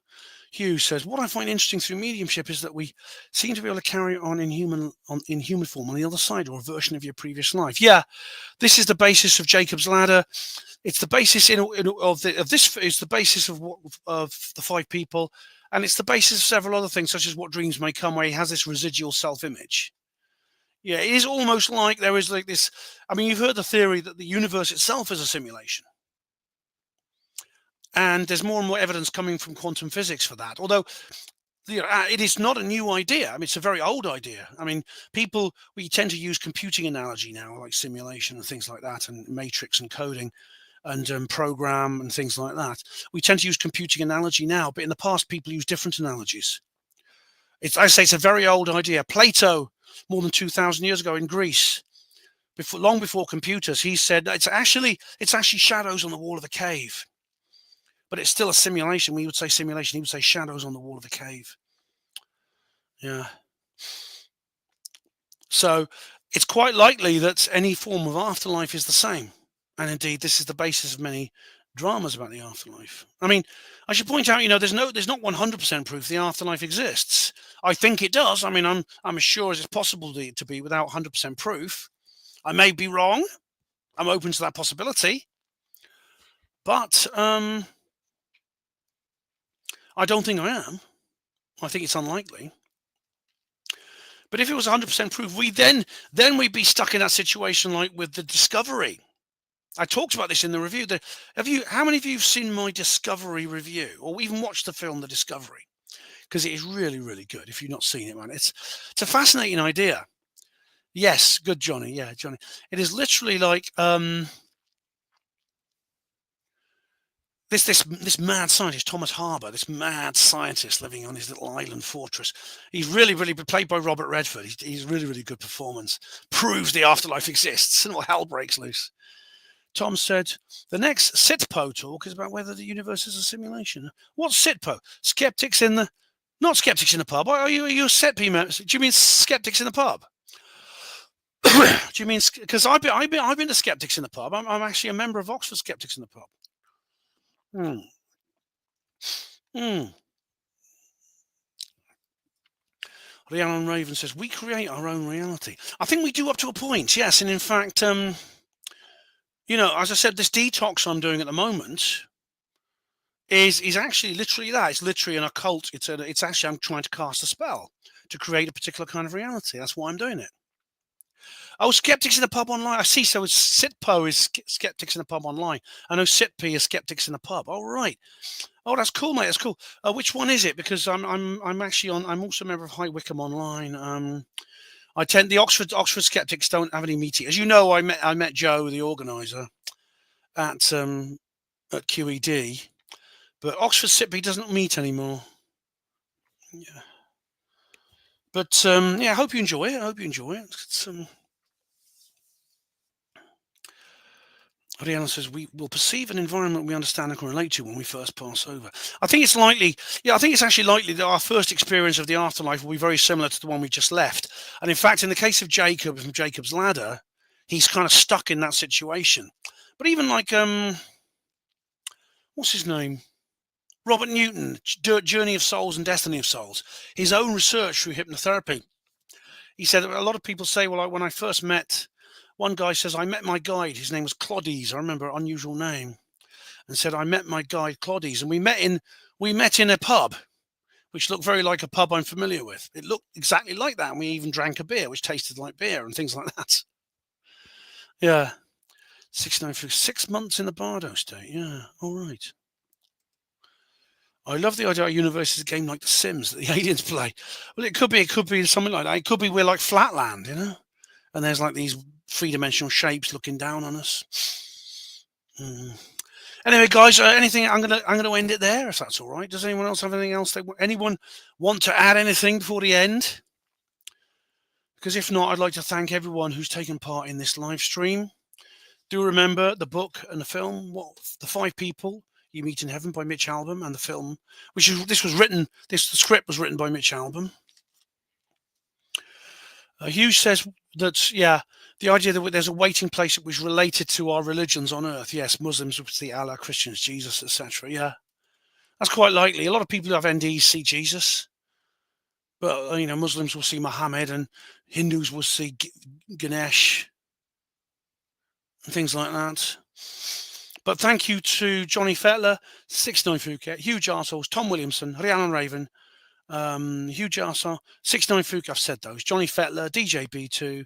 Hugh says, what I find interesting through mediumship is that we seem to be able to carry on in human form on the other side, or a version of your previous life. Yeah. This is the basis of Jacob's Ladder. It's the basis of this is the basis of the 5 people, and it's the basis of several other things, such as What Dreams May Come, where he has this residual self-image. Yeah, it is almost like there is like this. I mean, you've heard the theory that the universe itself is a simulation. And there's more and more evidence coming from quantum physics for that. Although it is not a new idea. I mean, it's a very old idea. I mean, we tend to use computing analogy now, like simulation and things like that, and matrix and coding and program and things like that. We tend to use computing analogy now, but in the past, people used different analogies. I say it's a very old idea. Plato, more than 2,000 years ago in Greece, long before computers, he said it's actually shadows on the wall of a cave. But it's still a simulation. We would say simulation. He would say shadows on the wall of a cave. Yeah. So it's quite likely that any form of afterlife is the same. And indeed, this is the basis of many dramas about the afterlife. I mean, I should point out, there's not 100% proof the afterlife exists. I think it does. I mean, I'm as sure as it's possible to be without 100% proof. I may be wrong. I'm open to that possibility. But I don't think I am. I think it's unlikely. But if it was 100% proof, then we'd be stuck in that situation like with the Discovery. I talked about this in the review. How many of you have seen my Discovery review, or even watched the film The Discovery? Because it is really, really good. If you've not seen it, man, it's a fascinating idea. Yes, good, Johnny. Yeah, Johnny. It is literally like this mad scientist, Thomas Harbour, this mad scientist living on his little island fortress. He's really, really played by Robert Redford. He's really, really good performance. Proves the afterlife exists and all hell breaks loose. Tom said, the next SITPO talk is about whether the universe is a simulation. What's SITPO? Not skeptics in the pub. Are you a SETP member? Do you mean skeptics in the pub? Do you mean, because I've been to Skeptics in the Pub. I'm actually a member of Oxford Skeptics in the Pub. Rhiannon Raven says, we create our own reality. I think we do up to a point, yes. And in fact, as I said, this detox I'm doing at the moment is actually literally that. It's literally an occult. It's actually, I'm trying to cast a spell to create a particular kind of reality. That's why I'm doing it. Oh, Skeptics in the Pub online. I see. So SITPO is Skeptics in the Pub online. I know SITP is Skeptics in the Pub. Oh, right. Oh, that's cool, mate. That's cool. Which one is it? Because I'm actually on. I'm also a member of High Wycombe online. I tend the Oxford Skeptics don't have any meeting. As you know, I met Joe, the organizer, at QED, but Oxford SITP doesn't meet anymore. Yeah. But I hope you enjoy it. It's, Rihanna says, we will perceive an environment we understand and can relate to when we first pass over. I think it's likely, I think it's actually likely that our first experience of the afterlife will be very similar to the one we just left. And in fact, in the case of Jacob from Jacob's Ladder, he's kind of stuck in that situation. But even like, what's his name? Robert Newton, Journey of Souls and Destiny of Souls, his own research through hypnotherapy. He said a lot of people say, well, when I first met, one guy says, I met my guide. His name was Cloddes. I remember, unusual name. And said, I met my guide Cloddes. And we met in a pub, which looked very like a pub I'm familiar with. It looked exactly like that. And we even drank a beer, which tasted like beer and things like that. Yeah. 6 months in the Bardo state. Yeah. All right. I love the idea of a universe is a game like The Sims that the aliens play. Well, it could be something like that. It could be we're like Flatland, you know, and there's like these three-dimensional shapes looking down on us. Anyway, guys, anything? I'm gonna end it there if that's all right. Does anyone else have anything else? Anyone want to add anything before the end? Because if not, I'd like to thank everyone who's taken part in this live stream. Do remember the book and the film, The 5 People You Meet in Heaven by Mitch Albom, and the film, the script was written by Mitch Albom. Hugh says that, yeah, the idea that there's a waiting place that was related to our religions on earth. Yes, Muslims would see Allah, Christians, Jesus, etc. Yeah, that's quite likely. A lot of people who have NDs see Jesus. But, Muslims will see Muhammad and Hindus will see Ganesh and things like that. But thank you to Johnny Fettler, 69 Phuket, huge arseholes, Tom Williamson, Rhiannon Raven, huge arsehole, 69 Phuket, I've said those, Johnny Fettler, DJ B2,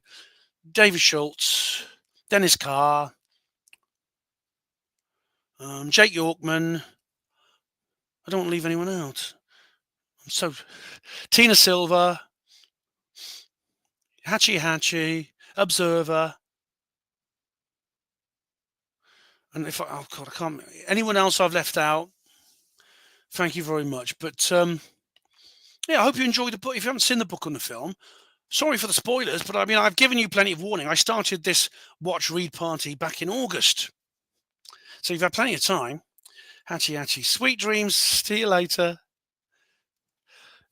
David Schultz, Dennis Carr, Jake Yorkman. I don't want to leave anyone out. Tina Silva, Hachi, Observer, and I can't. Anyone else I've left out? Thank you very much. But yeah, I hope you enjoyed the book. If you haven't seen the book on the film, sorry for the spoilers, but I mean I've given you plenty of warning. I started this watch-read party back in August, so you've had plenty of time. Hachi, sweet dreams. See you later.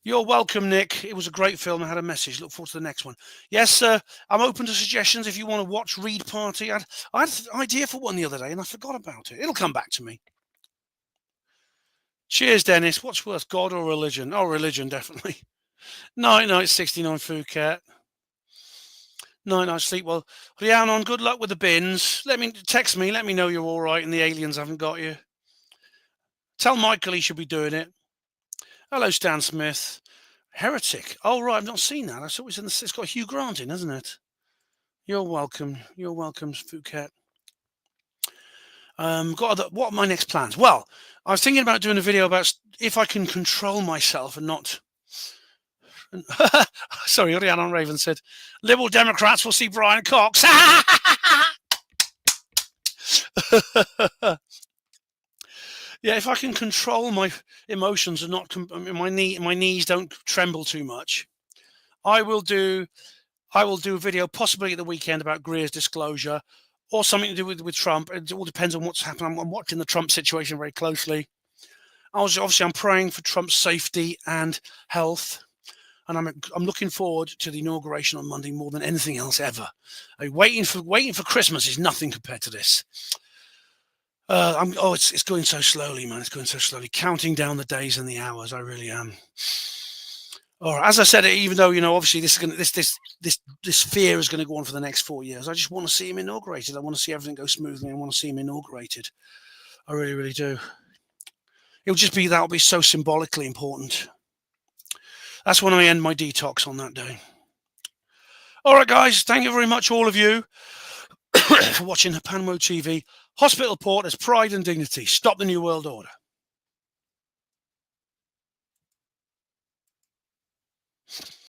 You're welcome, Nick. It was a great film. I had a message. Look forward to the next one. Yes, sir. I'm open to suggestions if you want to watch Read Party. I had an idea for one the other day and I forgot about it. It'll come back to me. Cheers, Dennis. What's worse, God or religion? Oh, religion, definitely. Night, 69 Phuket. Night, sleep well. Rhiannon, good luck with the bins. Text me. Let me know you're all right and the aliens haven't got you. Tell Michael he should be doing it. Hello, Stan Smith. Heretic. Oh, right. I've not seen that. I saw it's got Hugh Grant in, hasn't it? You're welcome. You're welcome, Phuket. What are my next plans? Well, I was thinking about doing a video about if I can control myself and not... Sorry, Rhiannon Raven said, Liberal Democrats will see Brian Cox. Yeah, if I can control my emotions and not my knees don't tremble too much, I will do a video possibly at the weekend about Greer's disclosure or something to do with Trump. It all depends on what's happening. I'm watching the Trump situation very closely. I'm praying for Trump's safety and health, and I'm looking forward to the inauguration on Monday more than anything else ever. Waiting for Christmas is nothing compared to this. It's going so slowly, man. It's going so slowly. Counting down the days and the hours. I really am. All right. As I said, even though obviously this fear is going to go on for the next 4 years, I just want to see him inaugurated. I want to see everything go smoothly. I want to see him inaugurated. I really, really do. That'll be so symbolically important. That's when I end my detox on that day. All right, guys. Thank you very much, all of you, for watching Hyperion TV. Hospital Port as pride and dignity. Stop the New World Order.